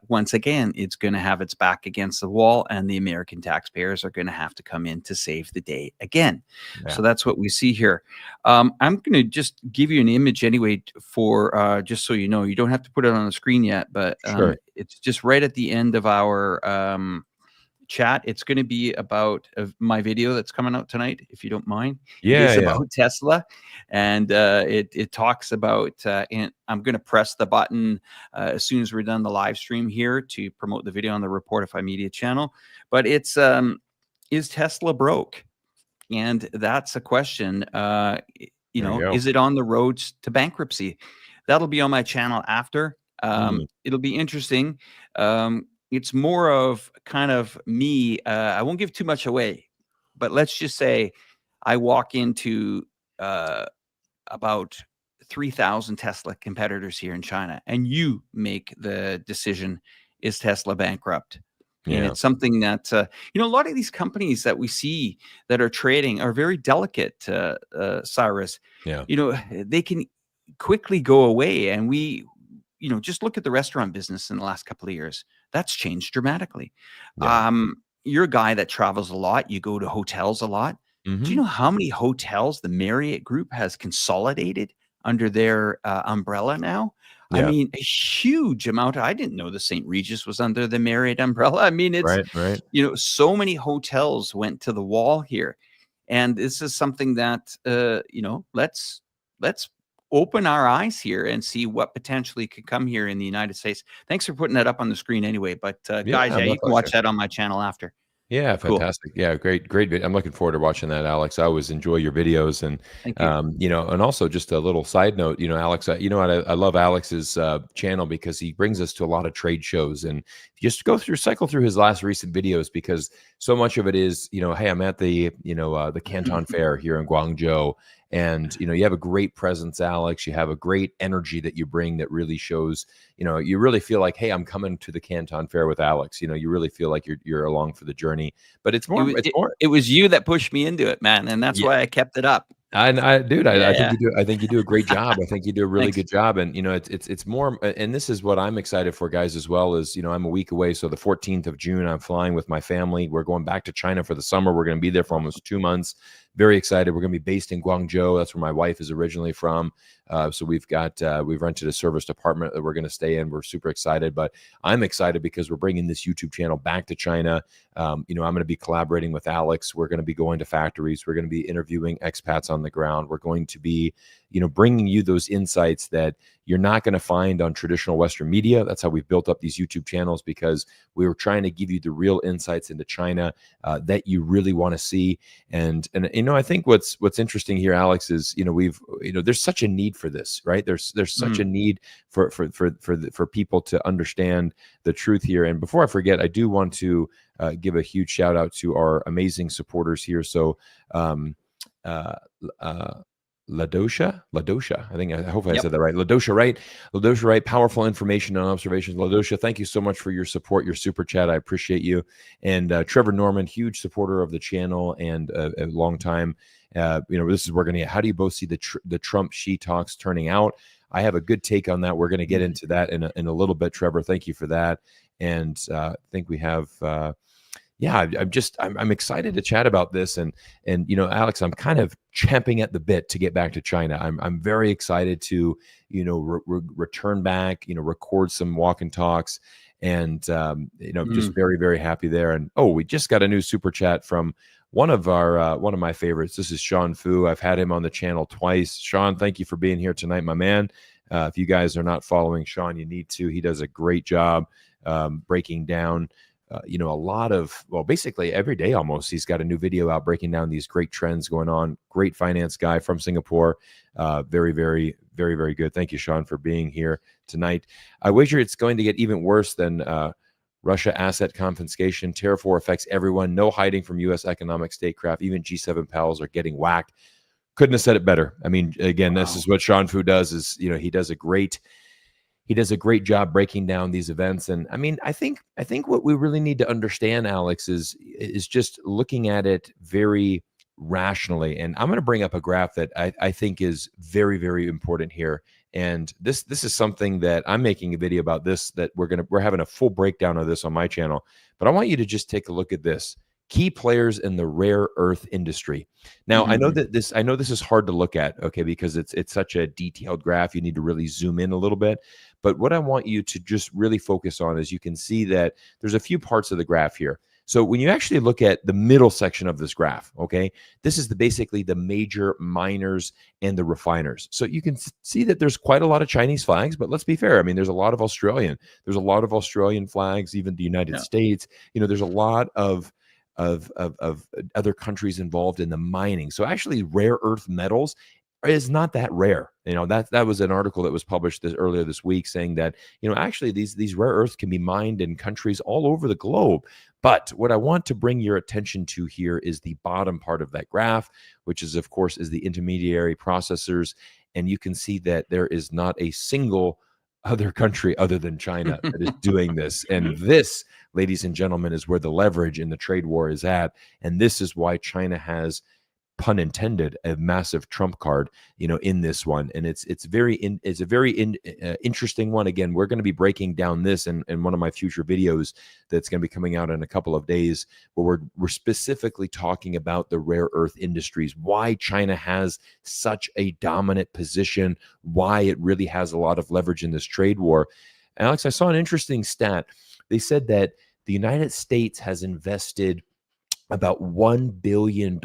once again, it's going to have its back against the wall, and the American taxpayers are going to have to come in to save the day again. Yeah. So that's what we see here. I'm going to just give you an image anyway for just so you know. You don't have to put it on the screen yet, but sure. It's just right at the end of our chat. It's going to be about my video that's coming out tonight, if you don't mind. Yeah, it's about Tesla, and it talks about and I'm going to press the button as soon as we're done the live stream here to promote the video on the Reportify Media channel. But it's is Tesla broke? And that's a question. Is it on the road to bankruptcy? That'll be on my channel after. It'll be interesting. It's more of kind of me. I won't give too much away, but let's just say I walk into about 3,000 Tesla competitors here in China, and you make the decision, is Tesla bankrupt? Yeah. And it's something that, a lot of these companies that we see that are trading are very delicate, Cyrus. Yeah. They can quickly go away. And we, just look at the restaurant business in the last couple of years. That's changed dramatically. Yeah. You're a guy that travels a lot. You go to hotels a lot. Do you know how many hotels the Marriott Group has consolidated under their umbrella now? I Yeah. mean, a huge amount. I didn't know the St. Regis was under the Marriott umbrella. I mean, it's, Right. Right. so many hotels went to the wall here. And this is something that, let's open our eyes here and see what potentially could come here in the United States. Thanks for putting that up on the screen anyway. But guys, Yeah. yeah, My you can watch pleasure. that on my channel after. Yeah, Cool. fantastic. Yeah, great. I'm looking forward to watching that, Alex. I always enjoy your videos, and Thank you. and also just a little side note, Alex, you know what? I love Alex's channel because he brings us to a lot of trade shows, and just cycle through his last recent videos because so much of it is, hey, I'm at the the Canton Fair here in Guangzhou, and you have a great presence, Alex. You have a great energy that you bring that really shows. You really feel like, hey, I'm coming to the Canton Fair with Alex. You really feel like you're along for the journey. But it's It more, was it's it, more. it was you that pushed me into it, man, and that's Yeah, why I kept it up. dude, Yeah, I think yeah. you do. I think you do a great job. I think you do a really Thanks. good job. And it's more. And this is what I'm excited for, guys, as well. As I'm a week away, so the 14th of June, I'm flying with my family. We're going back to China for the summer. We're going to be there for almost 2 months. Very excited. We're going to be based in Guangzhou. That's where my wife is originally from. So we've rented a serviced apartment that we're going to stay in. We're super excited, but I'm excited because we're bringing this YouTube channel back to China. I'm going to be collaborating with Alex. We're going to be going to factories. We're going to be interviewing expats on the ground. We're going to be, bringing you those insights that you're not going to find on traditional Western media. That's how we've built up these YouTube channels, because we were trying to give you the real insights into China that you really want to see. And I think what's interesting here, Alex, is there's such a need for this, right? There's such a need for people to understand the truth here. And before I forget, I do want to give a huge shout out to our amazing supporters here. So Ladosha. I hope I Yep. said that right. Ladosha Wright, powerful information and observations. Ladosha, thank you so much for your support, your super chat. I appreciate you. And Trevor Norman, huge supporter of the channel and a long time. This is we're going to. How do you both see the Trump Xi talks turning out? I have a good take on that. We're going to get into that in a little bit. Trevor, thank you for that. And I think we have. I'm excited to chat about this, and Alex, I'm kind of champing at the bit to get back to China. I'm very excited to return back, record some walk and talks, and just very, very happy there. And we just got a new super chat from one of my favorites. This is Sean Fu. I've had him on the channel twice. Sean, thank you for being here tonight, my man. If you guys are not following Sean, you need to. He does a great job breaking down a lot of, basically every day almost, he's got a new video out breaking down these great trends going on. Great finance guy from Singapore. Very, very, very, very good. Thank you, Sean, for being here tonight. I wager it's going to get even worse than Russia asset confiscation. Tariff war affects everyone. No hiding from U.S. economic statecraft. Even G7 pals are getting whacked. Couldn't have said it better. I mean, again, This is what Sean Fu does. He does a great job breaking down these events. And I mean, I think what we really need to understand, Alex, is just looking at it very rationally. And I'm going to bring up a graph that I think is very, very important here. And this is something that I'm making a video about this, that we're having a full breakdown of this on my channel. But I want you to just take a look at this. Key players in the rare earth industry. Now, I know this is hard to look at, okay, because it's such a detailed graph. You need to really zoom in a little bit. But what I want you to just really focus on is you can see that there's a few parts of the graph here. So when you actually look at the middle section of this graph, okay, this is basically the major miners and the refiners. So you can see that there's quite a lot of Chinese flags, but let's be fair. I mean, there's a lot of Australian flags, even the United States. There's a lot of other countries involved in the mining. So actually rare earth metals is not that rare. That was an article that was published earlier this week saying that, actually these rare earths can be mined in countries all over the globe. But what I want to bring your attention to here is the bottom part of that graph, which is, of course, is the intermediary processors. And you can see that there is not a single other country other than China that is doing this. And this, ladies and gentlemen, is where the leverage in the trade war is at. And this is why China has pun intended, a massive trump card, in this one. And it's a very interesting one. Again, we're going to be breaking down this in one of my future videos that's going to be coming out in a couple of days, where we're specifically talking about the rare earth industries, why China has such a dominant position, why it really has a lot of leverage in this trade war. Alex, I saw an interesting stat. They said that the United States has invested about $1 billion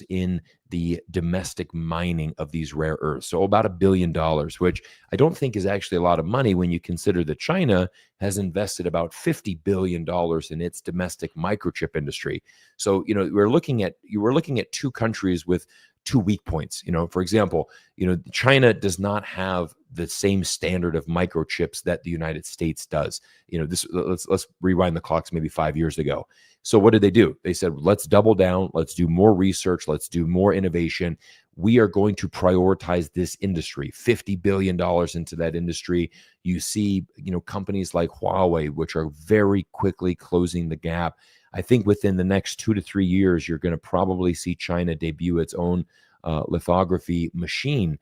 in the domestic mining of these rare earths. So about $1 billion, which I don't think is actually a lot of money when you consider that China has invested about $50 billion in its domestic microchip industry. So, we're looking at two countries with two weak points. For example, China does not have the same standard of microchips that the United States does. Let's rewind the clocks maybe 5 years ago. So what did they do? They said, let's double down, let's do more research, let's do more innovation. We are going to prioritize this industry, $50 billion into that industry. You see, companies like Huawei, which are very quickly closing the gap. I think within the next 2 to 3 years, you're going to probably see China debut its own lithography machine.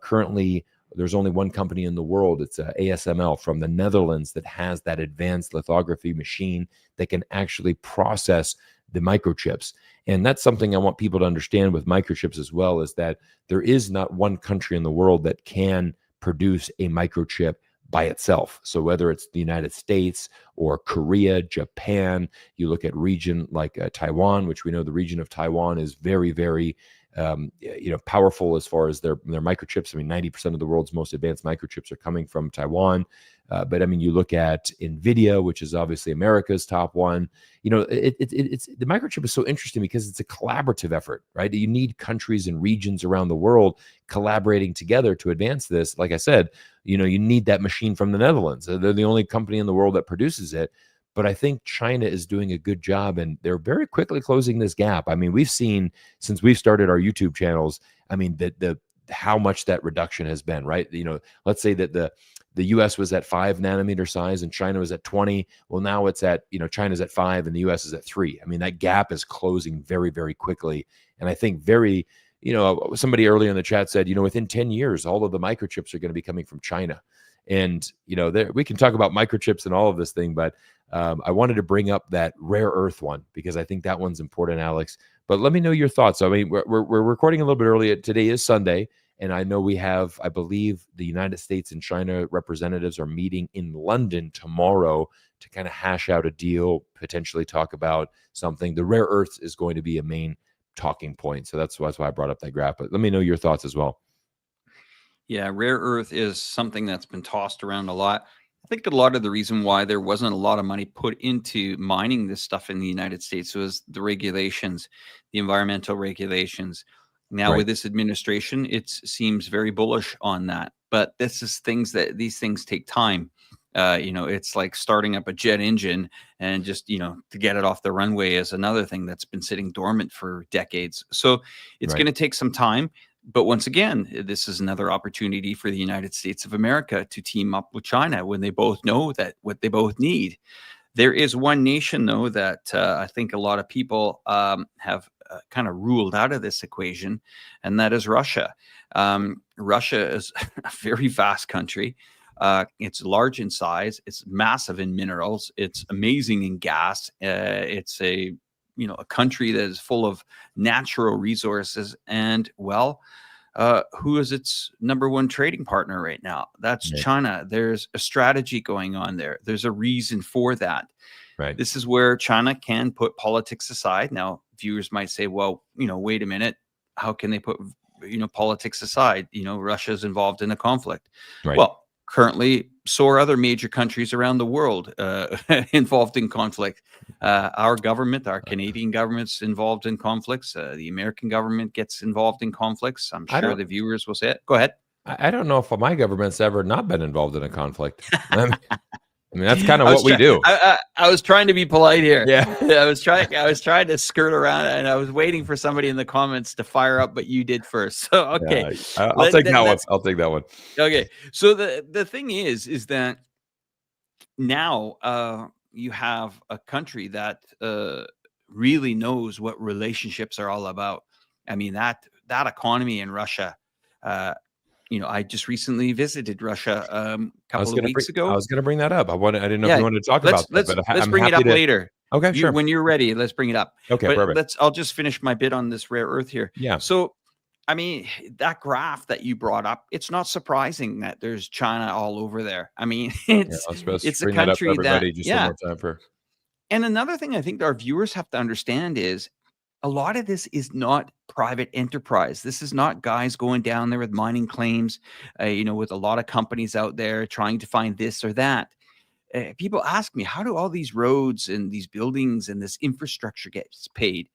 Currently, there's only one company in the world. It's ASML from the Netherlands that has that advanced lithography machine that can actually process the microchips. And that's something I want people to understand with microchips as well, is that there is not one country in the world that can produce a microchip by itself. So whether it's the United States or Korea, Japan, you look at region like Taiwan, which we know the region of Taiwan is very, very powerful as far as their microchips. I mean, 90% of the world's most advanced microchips are coming from Taiwan. But I mean, you look at NVIDIA, which is obviously America's top one. It's the microchip is so interesting because it's a collaborative effort, right? You need countries and regions around the world collaborating together to advance this. Like I said, you need that machine from the Netherlands. They're the only company in the world that produces it. But I think China is doing a good job, and they're very quickly closing this gap. I mean, we've seen since we've started our YouTube channels, I mean, the how much that reduction has been, right? Let's say that the US was at 5 nanometer size and China was at 20. Well, now it's at, China's at 5 and the US is at 3. I mean, that gap is closing very, very quickly. And I think somebody earlier in the chat said, within 10 years, all of the microchips are going to be coming from China. And, we can talk about microchips and all of this thing, but I wanted to bring up that rare earth one because I think that one's important, Alex. But let me know your thoughts. I mean, we're recording a little bit early. Today is Sunday, and I know we have, I believe, the United States and China representatives are meeting in London tomorrow to kind of hash out a deal, potentially talk about something. The rare earths is going to be a main talking point. So that's why I brought up that graph. But let me know your thoughts as well. Yeah, rare earth is something that's been tossed around a lot. I think a lot of the reason why there wasn't a lot of money put into mining this stuff in the United States was the regulations, the environmental regulations. Now Right. with this administration, it seems very bullish on that. But these things take time. It's like starting up a jet engine and just, to get it off the runway is another thing that's been sitting dormant for decades. So it's Right. going to take some time. But once again, this is another opportunity for the United States of America to team up with China when they both know that what they both need. There is one nation, though, that I think a lot of people have kind of ruled out of this equation, and that is Russia. Russia is a very vast country. It's large in size. It's massive in minerals. It's amazing in gas. It's a country that is full of natural resources. And who is its number one trading partner right now? That's Right. China. There's a strategy going on there. There's a reason for that. Right. This is where China can put politics aside. Now, viewers might say, well, wait a minute. How can they put, politics aside? Russia's involved in a conflict. Right. Well, currently, so are other major countries around the world involved in conflict. Our government, our Canadian government's involved in conflicts. The American government gets involved in conflicts. I'm I sure don't the viewers will say it. Go ahead. I don't know if my government's ever not been involved in a conflict. I mean, that's kind of I what was we trying. do. I was trying to be polite here. Yeah. I was trying. I was trying to skirt around, and I was waiting for somebody in the comments to fire up, but you did first. So okay, Yeah, I'll take that one. let's. I'll take that one. Okay, so the thing is that now you have a country that really knows what relationships are all about. I mean, that economy in Russia, I just recently visited Russia a couple of weeks I ago. was gonna bring that up. I didn't know if Yeah, you wanted to talk about that, but let's I'm bring it happy up to. later. Okay, sure. When you're ready, let's bring it up. Okay, But perfect. I'll just finish my bit on this rare earth here. Yeah. So, I mean, that graph that you brought up, it's not surprising that there's China all over there. I mean, Yeah, I was supposed to it's a bring that up for country that, everybody just one yeah. more time for. And another thing I think our viewers have to understand is a lot of this is not private enterprise. This is not guys going down there with mining claims, with a lot of companies out there trying to find this or that. People ask me, how do all these roads and these buildings and this infrastructure gets paid?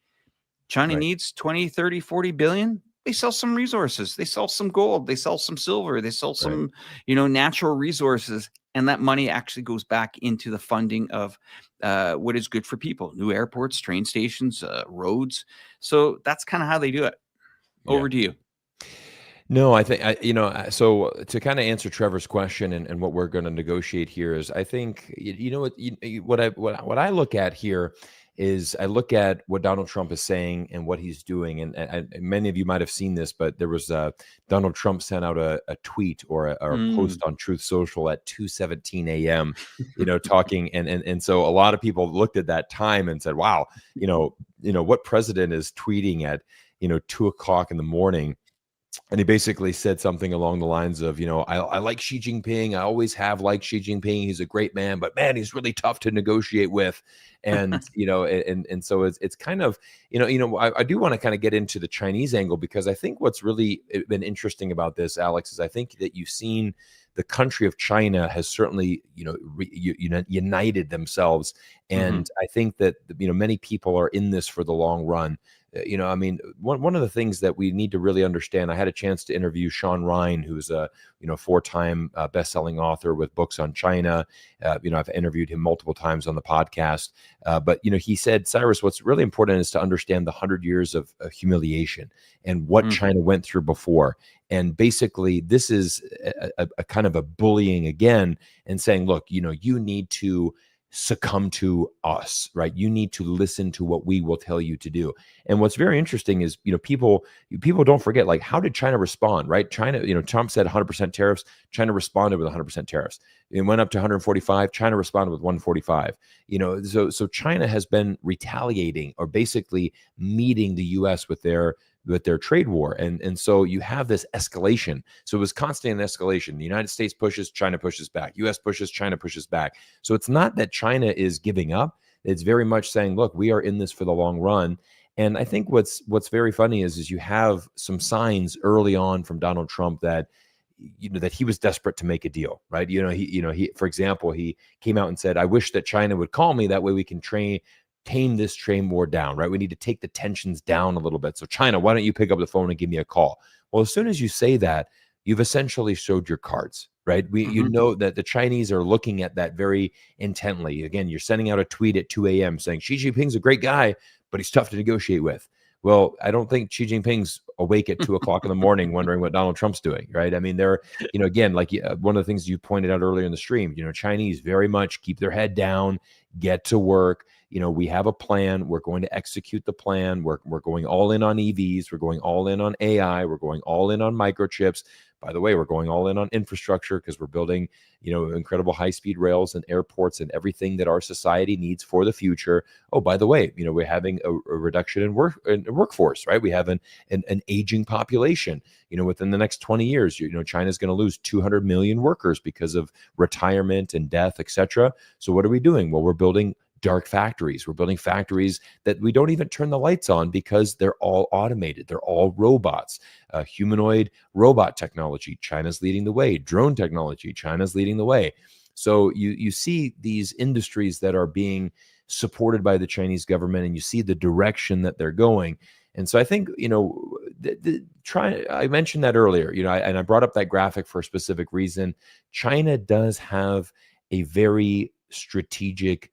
China Right. needs 20, 30, 40 billion. They sell some resources. They sell some gold. They sell some silver. They sell Right. some, natural resources. And that money actually goes back into the funding of what is good for people: new airports, train stations, roads. So that's kind of how they do it. Yeah. Over to you. No, I think so to kind of answer Trevor's question and what we're going to negotiate here is I think what I look at here is I look at what Donald Trump is saying and what he's doing, and many of you might have seen this, but there was Donald Trump sent out a tweet or a post on Truth Social at 2:17 a.m. Talking and so a lot of people looked at that time and said, wow, what president is tweeting at 2 o'clock in the morning. And he basically said something along the lines of, I like Xi Jinping. I always have liked Xi Jinping. He's a great man, but man, he's really tough to negotiate with. And, and so it's kind of, I do want to kind of get into the Chinese angle, because I think what's really been interesting about this, Alex, is I think that you've seen the country of China has certainly, united themselves. And I think that, many people are in this for the long run. I mean, one of the things that we need to really understand, I had a chance to interview Sean Ryan, who's a, 4-time best-selling author with books on China. I've interviewed him multiple times on the podcast. But, he said, Cyrus, what's really important is to understand the 100 years of humiliation and what China went through before. And basically, this is a kind of a bullying again and saying, look, you need to succumb to us, right? You need to listen to what we will tell you to do. And what's very interesting is, people don't forget, like, how did China respond, right? China, Trump said 100% tariffs. China responded with 100% tariffs. It went up to 145. China responded with 145. So China has been retaliating or basically meeting the U.S. with their trade war. And so you have this escalation. So it was constant escalation. The United States pushes, China pushes back. US pushes, China pushes back. So it's not that China is giving up. It's very much saying, look, we are in this for the long run. And I think what's very funny is you have some signs early on from Donald Trump that that he was desperate to make a deal, right? He for example, he came out and said, I wish that China would call me, that way we can tame this trade war down, right? We need to take the tensions down a little bit. So China, why don't you pick up the phone and give me a call? Well, as soon as you say that, you've essentially showed your cards, right? You know that the Chinese are looking at that very intently. Again, you're sending out a tweet at 2 a.m. saying Xi Jinping's a great guy, but he's tough to negotiate with. Well, I don't think Xi Jinping's awake at 2 o'clock in the morning wondering what Donald Trump's doing, right? I mean, they're, again, like one of the things you pointed out earlier in the stream, Chinese very much keep their head down, get to work. We have a plan. We're going to execute the plan. We're going all in on EVs. We're going all in on AI. We're going all in on microchips. By the way, we're going all in on infrastructure because we're building, incredible high-speed rails and airports and everything that our society needs for the future. Oh, by the way, we're having a reduction in workforce, right? We have an aging population. Within the next 20 years, China's going to lose 200 million workers because of retirement and death, etc. So what are we doing? Well, we're building dark factories. We're building factories that we don't even turn the lights on because they're all automated. They're all robots. Humanoid robot technology, China's leading the way. Drone technology, China's leading the way. So you see these industries that are being supported by the Chinese government, and you see the direction that they're going. And so I think, I mentioned that earlier, and I brought up that graphic for a specific reason. China does have a very strategic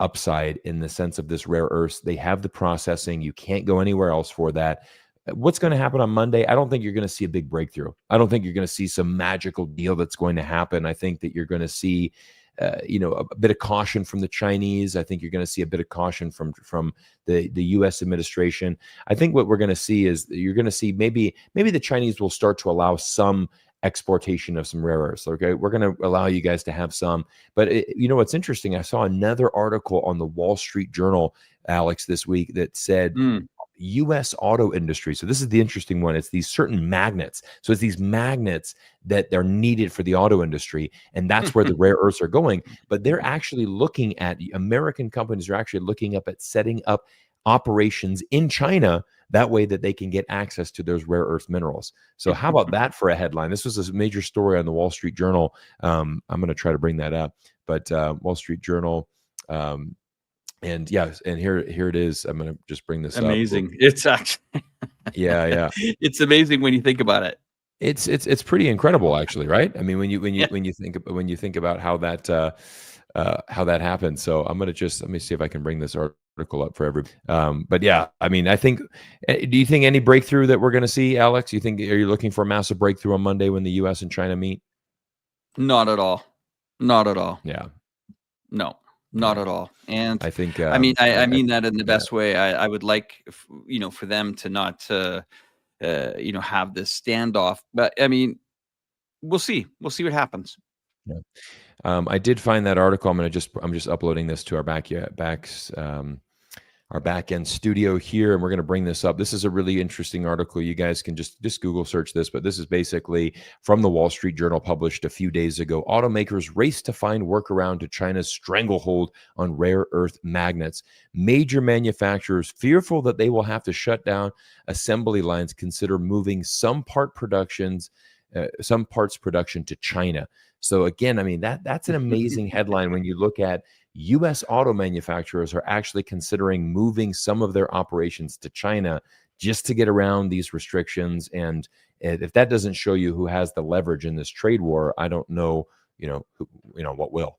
upside in the sense of this rare earths. They have the processing. You can't go anywhere else for that. What's going to happen on Monday? I don't think you're going to see a big breakthrough. I don't think you're going to see some magical deal that's going to happen. I think that you're going to see a bit of caution from the Chinese. I think you're going to see a bit of caution from the U.S. administration. I think what we're going to see is you're going to see maybe the Chinese will start to allow some exportation of some rare earths. Okay, we're going to allow you guys to have some, but what's interesting? I saw another article on the Wall Street Journal, Alex, this week that said U.S. auto industry. So this is the interesting one. It's these certain magnets. So it's these magnets that they're needed for the auto industry, and that's where the rare earths are going. But they're actually looking at American companies are actually looking up at setting up operations in China. That way that they can get access to those rare earth minerals. So how about that for a headline? This was a major story on the Wall Street Journal. I'm going to try to bring that up, but Wall Street Journal. And yes, and here it is. I'm going to just bring this amazing. up. It's actually yeah. It's amazing when you think about it. It's pretty incredible, actually, right? I mean, when you think about how that happened. So I'm gonna let me see if I can bring this article up for everybody. But yeah, I mean, I think. Do you think any breakthrough that we're gonna see, Alex? Are you looking for a massive breakthrough on Monday when the U.S. and China meet? Not at all. Not at all. Yeah. No. Not at all. And I think I mean that in the best way. I would like for them to not have this standoff. But I mean, we'll see. We'll see what happens. Yeah. I did find that article. I'm just uploading this to our back end studio here, and we're going to bring this up. This is a really interesting article. You guys can just Google search this, but this is basically from the Wall Street Journal, published a few days ago. Automakers race to find workaround to China's stranglehold on rare earth magnets. Major manufacturers, fearful that they will have to shut down assembly lines, consider moving some parts production to China. So again, I mean, that's an amazing headline when you look at U.S. auto manufacturers are actually considering moving some of their operations to China just to get around these restrictions. And if that doesn't show you who has the leverage in this trade war, I don't know, what will.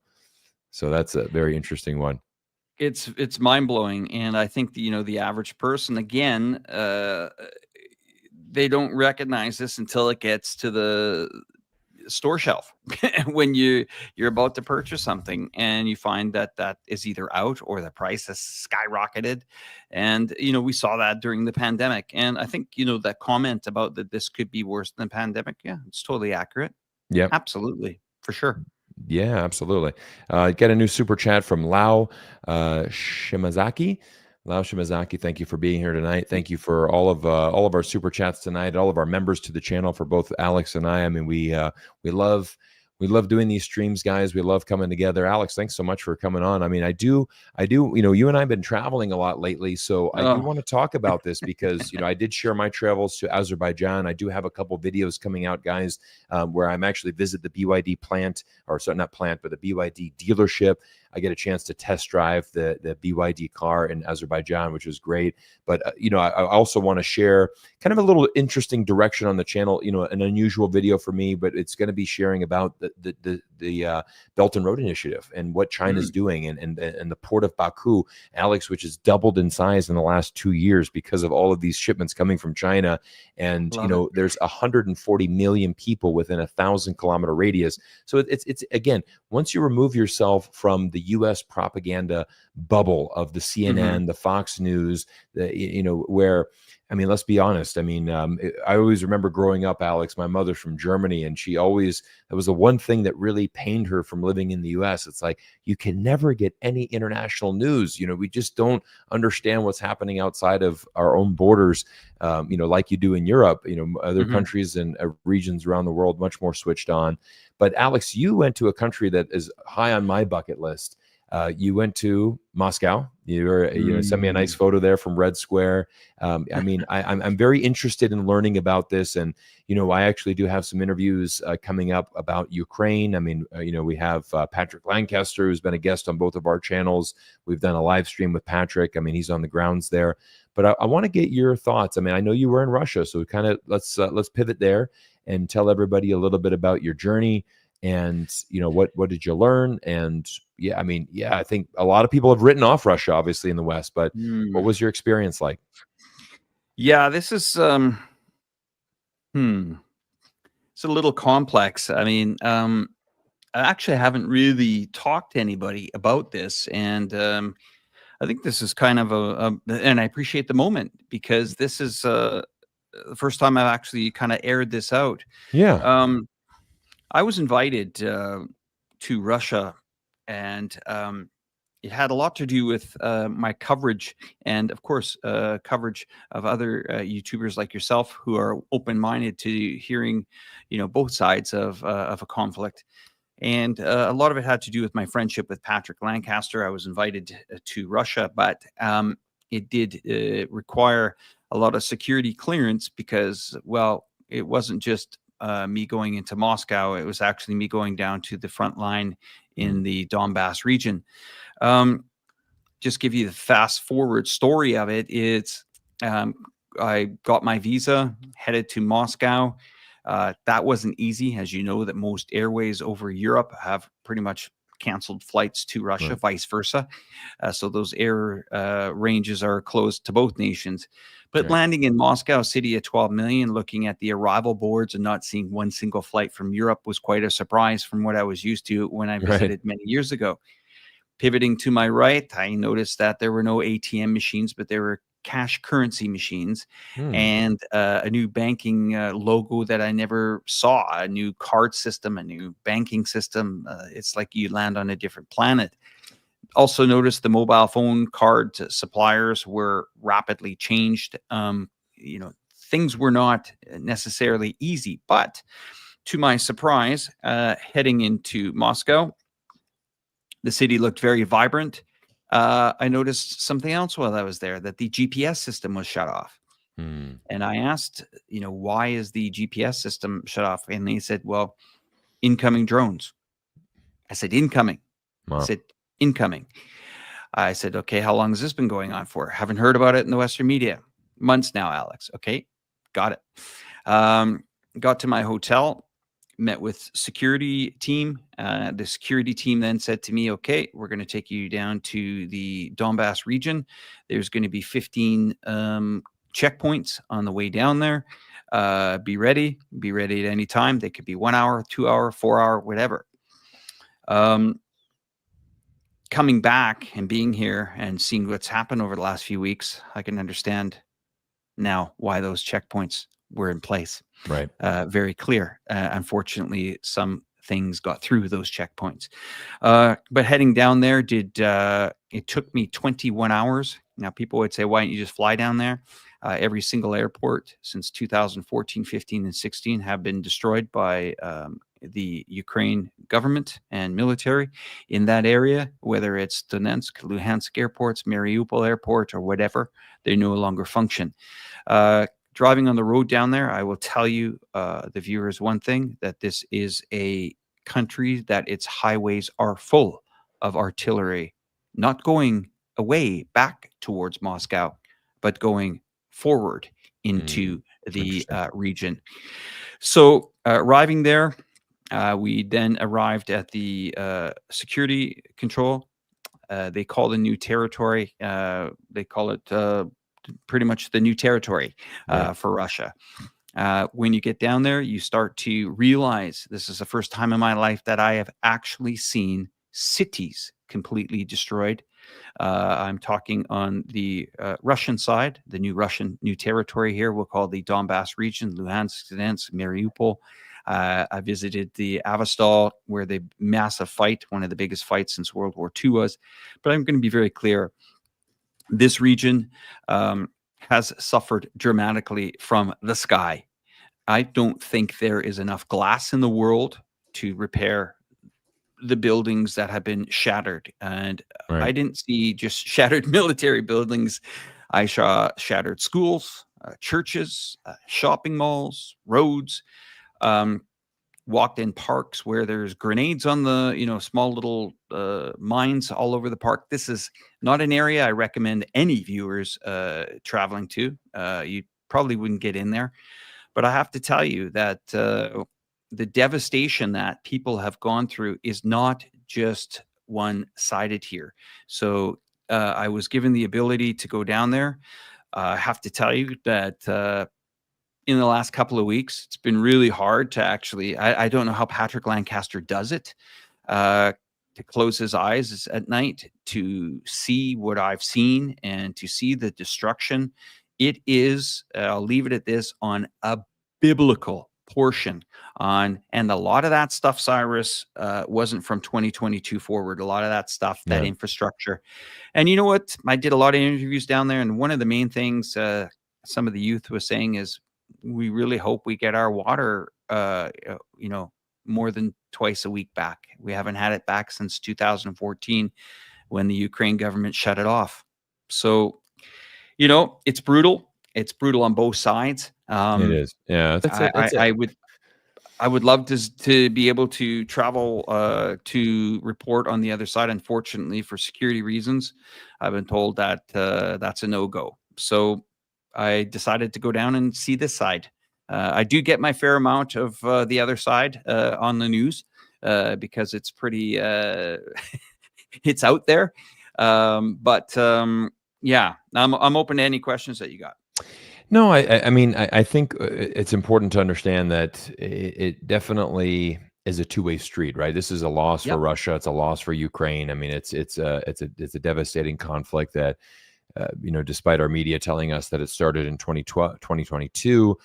So that's a very interesting one. It's mind-blowing. And I think the average person, again, they don't recognize this until it gets to the store shelf when you're about to purchase something and you find that is either out or the price has skyrocketed. And we saw that during the pandemic. And I think that comment about that this could be worse than the pandemic, it's totally accurate. Yeah, absolutely, for sure. Yeah, absolutely. Get a new super chat from Lao Shimazaki. Lao Shimazaki, thank you for being here tonight. Thank you for all of our super chats tonight, all of our members to the channel, for both Alex and I. I mean, we love doing these streams, guys. We love coming together. Alex, thanks so much for coming on. I mean, I do, you and I have been traveling a lot lately, so I do want to talk about this because, I did share my travels to Azerbaijan. I do have a couple videos coming out, guys, where I'm actually visit the BYD plant, or sorry, not plant, but the BYD dealership. I get a chance to test drive the BYD car in Azerbaijan, which was great. But, I also want to share kind of a little interesting direction on the channel, an unusual video for me, but it's going to be sharing about the Belt and Road Initiative and what China's doing, and the port of Baku, Alex, which has doubled in size in the last 2 years because of all of these shipments coming from China. And, there's 140 million people within a 1,000-kilometer radius. So it's again, once you remove yourself from the U.S. propaganda bubble of the CNN, the Fox News, where, I mean, let's be honest. I mean, I always remember growing up, Alex, my mother's from Germany, and that was the one thing that really pained her from living in the U.S. It's like, you can never get any international news. We just don't understand what's happening outside of our own borders, like you do in Europe, other countries and regions around the world, much more switched on. But Alex, you went to a country that is high on my bucket list. You went to Moscow. You sent me a nice photo there from Red Square. I mean, I'm very interested in learning about this, and I actually do have some interviews coming up about Ukraine. I mean, we have Patrick Lancaster, who's been a guest on both of our channels. We've done a live stream with Patrick. I mean, he's on the grounds there. But I want to get your thoughts. I mean, I know you were in Russia, so kind of let's pivot there and tell everybody a little bit about your journey. And what did you learn? And I think a lot of people have written off Russia, obviously, in the West, but what was your experience like? Yeah, this is it's a little complex. I mean, I actually haven't really talked to anybody about this, and I think this is kind of and I appreciate the moment because this is the first time I've actually kind of aired this out. Yeah. Um, I was invited to Russia, and it had a lot to do with my coverage, and of course, coverage of other YouTubers like yourself who are open-minded to hearing, both sides of a conflict. And a lot of it had to do with my friendship with Patrick Lancaster. I was invited to Russia, but it did require a lot of security clearance because, well, it wasn't just me going into Moscow. It was actually me going down to the front line in the Donbass region. Um, just give you the fast forward story of it. It's um, I got my visa, headed to Moscow. That wasn't easy, as you know, that most airways over Europe have pretty much canceled flights to Russia, Right. vice versa. So those air ranges are closed to both nations. But Right. landing in Moscow, a city of 12 million, looking at the arrival boards and not seeing one single flight from Europe was quite a surprise from what I was used to when I Right. visited many years ago. Pivoting to my right, I noticed that there were no ATM machines, but there were cash currency machines Hmm. and a new banking logo that I never saw, a new card system, a new banking system. It's like you land on a different planet. Also noticed the mobile phone card suppliers were rapidly changed. Things were not necessarily easy, but to my surprise, heading into Moscow, the city looked very vibrant. I noticed something else while I was there, that the GPS system was shut off. Hmm. And I asked, why is the GPS system shut off? And they said, well, incoming drones. I said, incoming. I Wow. said, incoming. I said, okay, how long has this been going on for? Haven't heard about it in the Western media. Months now, Alex. Okay, got it. Um, got to my hotel, met with security team. The security team then said to me, okay, we're going to take you down to the Donbass region. There's going to be 15 checkpoints on the way down there. Be ready at any time. They could be 1 hour, 2 hour, 4 hour, whatever. Coming back and being here and seeing what's happened over the last few weeks, I can understand now why those checkpoints were in place. Right. Very clear. Unfortunately, some things got through those checkpoints. But heading down there it took me 21 hours. Now, people would say, why don't you just fly down there? Every single airport since 2014, 15, and 16 have been destroyed by the Ukraine government and military in that area, whether it's Donetsk, Luhansk airports, Mariupol airport, or whatever. They no longer function. Driving on the road down there, I will tell you, the viewers, one thing, that this is a country that its highways are full of artillery, not going away back towards Moscow, but going forward Hmm. into the Interesting. region. So arriving there, we then arrived at the security control. They call the new territory, they call it pretty much the new territory Right. for Russia. When you get down there, you start to realize this is the first time in my life that I have actually seen cities completely destroyed. I'm talking on the Russian side, the new territory here, we'll call the Donbass region, Luhansk, Donetsk, Mariupol. I visited the Avastal, where the massive fight, one of the biggest fights since World War II was. But I'm going to be very clear. This region has suffered dramatically from the sky. I don't think there is enough glass in the world to repair the buildings that have been shattered. And Right. I didn't see just shattered military buildings. I saw shattered schools, churches, shopping malls, roads. Um, Walked in parks where there's grenades on the, small little mines all over the park. This is not an area I recommend any viewers traveling to. You probably wouldn't get in there. But I have to tell you that the devastation that people have gone through is not just one-sided here. So I was given the ability to go down there. I have to tell you that in the last couple of weeks. It's been really hard to actually, I don't know how Patrick Lancaster does it, to close his eyes at night, to see what I've seen and to see the destruction. It is, I'll leave it at this, on a biblical portion on, and a lot of that stuff, Cyrus, wasn't from 2022 forward. A lot of that stuff, that infrastructure. And you know what? I did a lot of interviews down there, and one of the main things some of the youth was saying is, we really hope we get our water, more than twice a week back. We haven't had it back since 2014 when the Ukraine government shut it off. So, it's brutal. It's brutal on both sides. It is. Yeah. I would love to be able to travel to report on the other side. Unfortunately, for security reasons, I've been told that that's a no-go. So I decided to go down and see this side. I do get my fair amount of the other side on the news because it's pretty, it's out there. Yeah, I'm open to any questions that you got. No, I mean, I think it's important to understand that it definitely is a two-way street, right? This is a loss for Russia. It's a loss for Ukraine. I mean, it's a devastating conflict that, despite our media telling us that it started in 2022,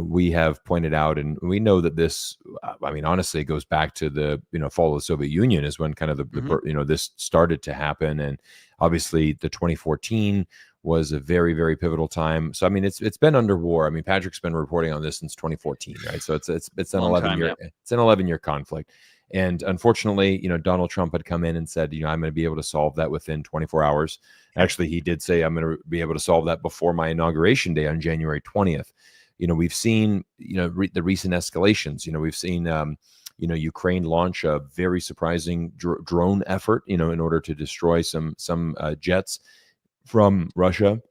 we have pointed out, and we know that this, I mean, honestly, it goes back to the, fall of the Soviet Union is when kind of this started to happen. And obviously the 2014 was a very, very pivotal time. So, I mean, it's been under war. I mean, Patrick's been reporting on this since 2014, right? So it's an 11-year conflict. And unfortunately, Donald Trump had come in and said, I'm going to be able to solve that within 24 hours. Actually, he did say, I'm going to be able to solve that before my inauguration day on January 20th. We've seen, the recent escalations. We've seen, Ukraine launch a very surprising drone effort, in order to destroy some jets from Russia.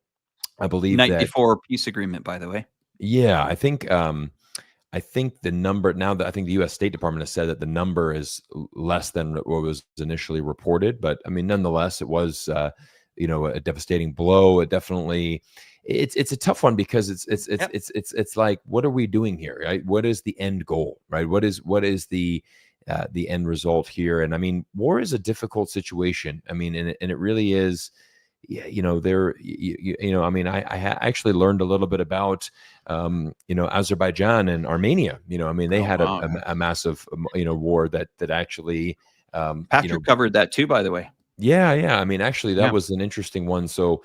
I believe night before peace agreement, by the way. Yeah, I think the number now, that I think the U.S. State Department has said that the number is less than what was initially reported. But I mean, nonetheless, it was a devastating blow. It definitely. It's a tough one because it's like, what are we doing here, right? What is the end goal, right? What is the end result here? And I mean, war is a difficult situation. I mean, and it really is. Yeah, I mean, I actually learned a little bit about, Azerbaijan and Armenia. I mean, they had a massive, war that actually. Patrick covered that too, by the way. Yeah. I mean, actually, that was an interesting one. So,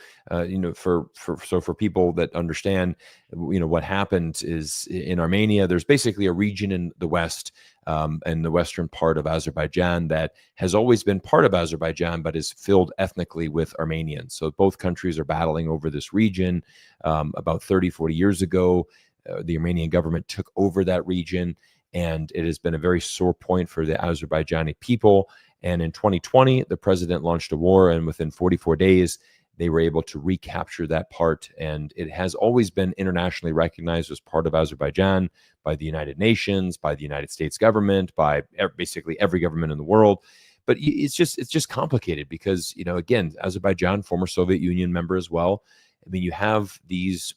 for people that understand, what happened is in Armenia, there's basically a region in the west, and the western part of Azerbaijan that has always been part of Azerbaijan, but is filled ethnically with Armenians. So both countries are battling over this region. About 30, 40 years ago, the Armenian government took over that region, and it has been a very sore point for the Azerbaijani people. And in 2020, the president launched a war, and within 44 days, they were able to recapture that part. And it has always been internationally recognized as part of Azerbaijan by the United Nations, by the United States government, by basically every government in the world. But it's just complicated because, again, Azerbaijan, former Soviet Union member as well. I mean, you have these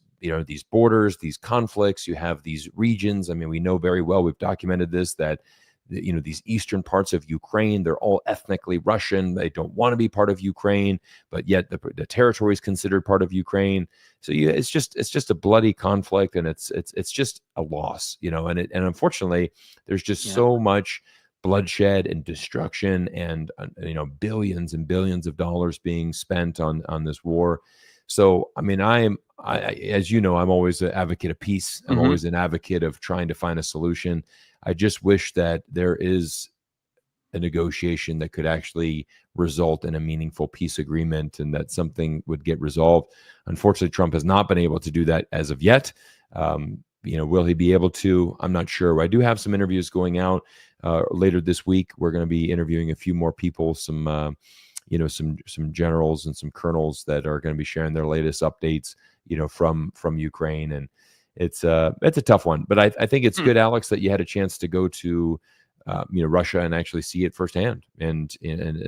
borders, these conflicts, you have these regions. I mean, we know very well, we've documented this, that these eastern parts of Ukraine, they're all ethnically Russian. They don't want to be part of Ukraine, but yet the territory is considered part of Ukraine. So it's just a bloody conflict, and it's just a loss, and unfortunately, there's just so much bloodshed and destruction, and billions and billions of dollars being spent on this war. So, I mean, as you know, I'm always an advocate of peace. I'm always an advocate of trying to find a solution. I just wish that there is a negotiation that could actually result in a meaningful peace agreement, and that something would get resolved. Unfortunately, Trump has not been able to do that as of yet. Will he be able to? I'm not sure. I do have some interviews going out later this week. We're going to be interviewing a few more people, some generals and some colonels that are going to be sharing their latest updates, from Ukraine. And it's a tough one, but I think it's good, Alex, that you had a chance to go to, Russia and actually see it firsthand, and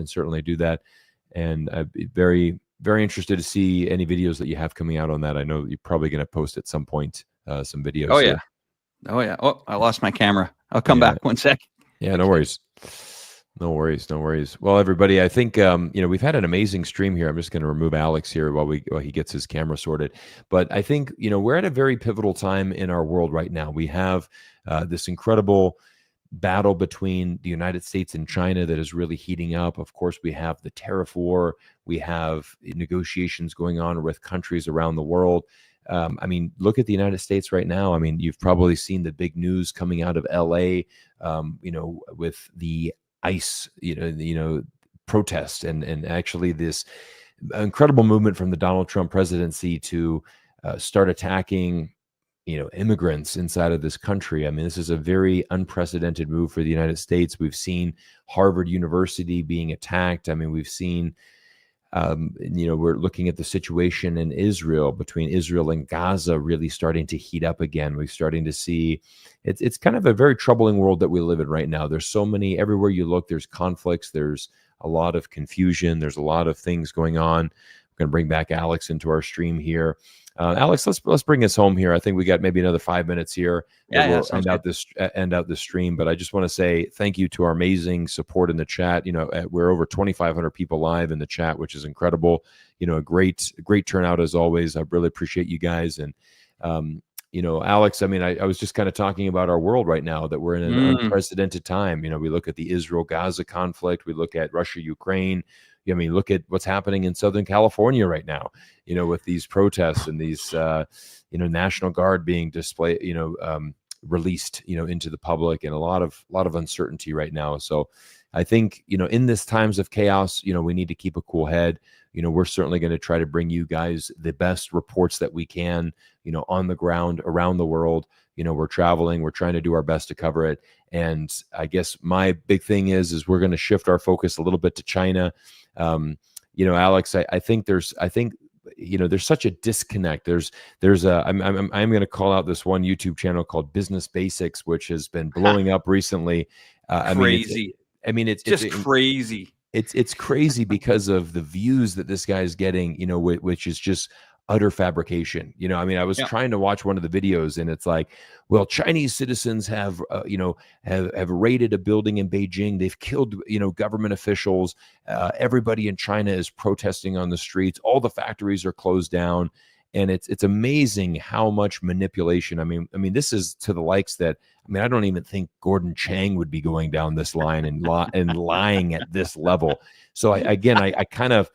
certainly do that. And I'd be very, very interested to see any videos that you have coming out on that. I know you're probably going to post at some point some videos Oh here. yeah. Oh yeah. Oh, I lost my camera. I'll come Yeah. back 1 sec. Yeah, no worries. No worries, no worries. Well, everybody, I think we've had an amazing stream here. I'm just going to remove Alex here while he gets his camera sorted. But I think we're at a very pivotal time in our world right now. We have this incredible battle between the United States and China that is really heating up. Of course, we have the tariff war. We have negotiations going on with countries around the world. I mean, look at the United States right now. I mean, you've probably seen the big news coming out of LA, with the ICE, protest and actually this incredible movement from the Donald Trump presidency to start attacking immigrants inside of this country. I mean, this is a very unprecedented move for the United States. We've seen Harvard University being attacked. I mean, we've seen we're looking at the situation in Israel, between Israel and Gaza, really starting to heat up again. We're starting to see it's kind of a very troubling world that we live in right now. There's so many, everywhere you look, there's conflicts, there's a lot of confusion, there's a lot of things going on. We're going to bring back Alex into our stream here. Alex, let's bring us home here. I think we got maybe another 5 minutes here. We'll end out this stream. But I just want to say thank you to our amazing support in the chat. We're over 2,500 people live in the chat, which is incredible. A great turnout as always. I really appreciate you guys. And Alex, I mean, I was just kind of talking about our world right now, that we're in an unprecedented time. We look at the Israel-Gaza conflict. We look at Russia-Ukraine. I mean, look at what's happening in Southern California right now, with these protests and these, National Guard being displayed, released, into the public, and a lot of uncertainty right now. So I think, in this times of chaos, we need to keep a cool head. We're certainly going to try to bring you guys the best reports that we can, on the ground around the world. We're traveling, we're trying to do our best to cover it. And I guess my big thing is we're going to shift our focus a little bit to China. Alex, I think there's such a disconnect. I'm going to call out this one YouTube channel called Business Basics, which has been blowing up recently. Crazy. It's just crazy. It's crazy because of the views that this guy is getting, which is just utter fabrication. I was trying to watch one of the videos, and it's like, well, Chinese citizens have raided a building in Beijing. They've killed, government officials. Everybody in China is protesting on the streets. All the factories are closed down. And it's amazing how much manipulation. I mean, this is to the likes that, I don't even think Gordon Chang would be going down this line and lying at this level. So I kind of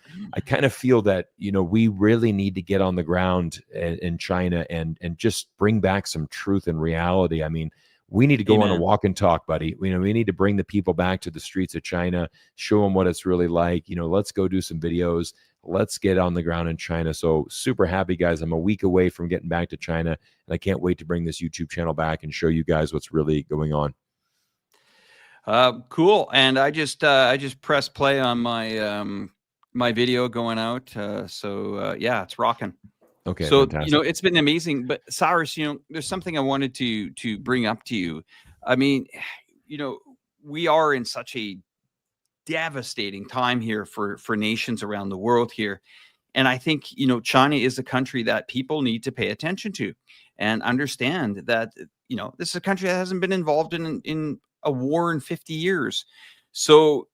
feel that, we really need to get on the ground in China and just bring back some truth and reality. I mean, we need to go on a walk and talk, buddy. We need to bring the people back to the streets of China, show them what it's really like. Let's go do some videos. Let's get on the ground in China. So super happy, guys. I'm a week away from getting back to China, and I can't wait to bring this YouTube channel back and show you guys what's really going on. Cool. And I just pressed play on my my video going out. Yeah, it's rocking. Okay. So fantastic. it's been amazing. But Cyrus, there's something I wanted to bring up to you. I mean, we are in such a devastating time here for nations around the world here. And I think, China is a country that people need to pay attention to and understand that, this is a country that hasn't been involved in a war in 50 years. So,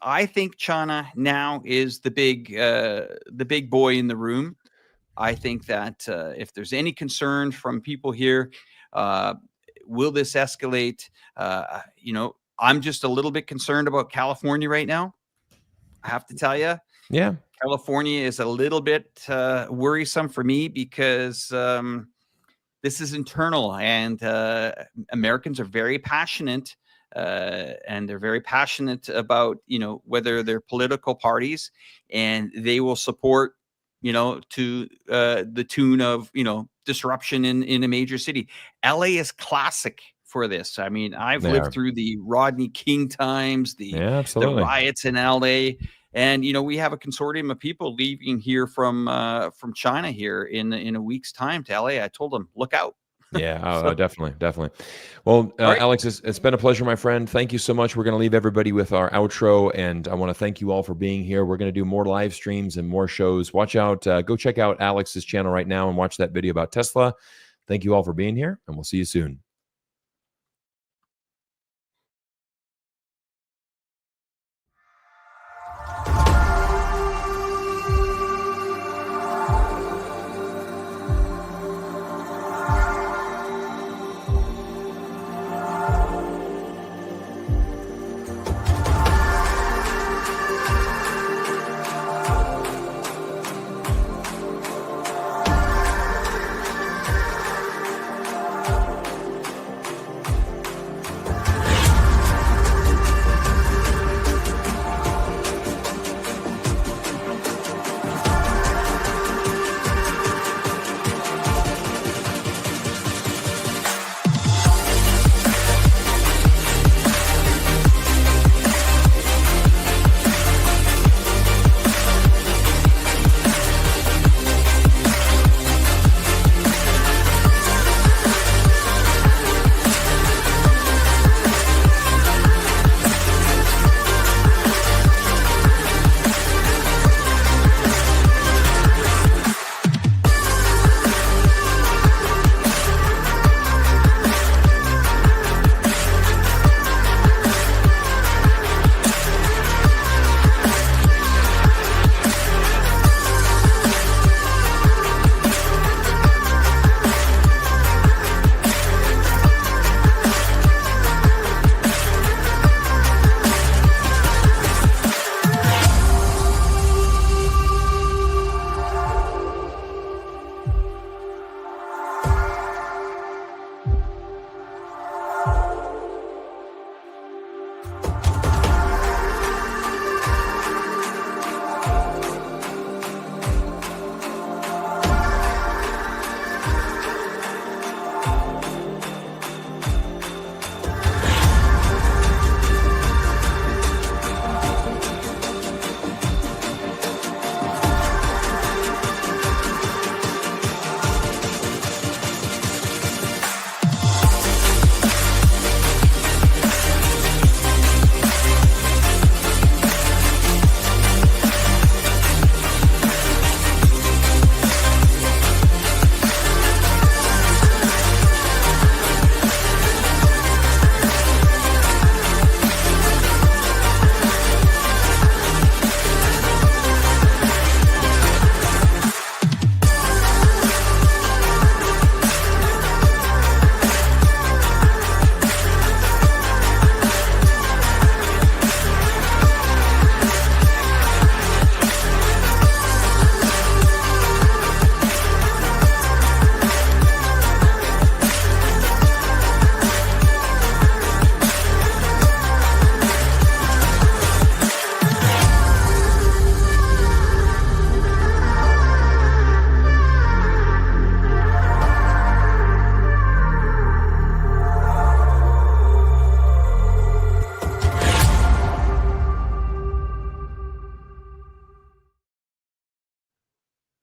I think China now is the big boy in the room. I think that if there's any concern from people here, will this escalate? I'm just a little bit concerned about California right now. I have to tell you. Yeah. California is a little bit worrisome for me because this is internal, and Americans are very passionate, and they're very passionate about, whether they're political parties, and they will support, to the tune of, disruption in a major city. LA is classic for this. I mean, I've lived through the Rodney King times, the riots in LA, and we have a consortium of people leaving here from China here in a week's time to LA. I told them, look out. Yeah, definitely. Well, right. Alex, it's been a pleasure, my friend. Thank you so much. We're going to leave everybody with our outro, and I want to thank you all for being here. We're going to do more live streams and more shows. Watch out. Go check out Alex's channel right now and watch that video about Tesla. Thank you all for being here, and we'll see you soon.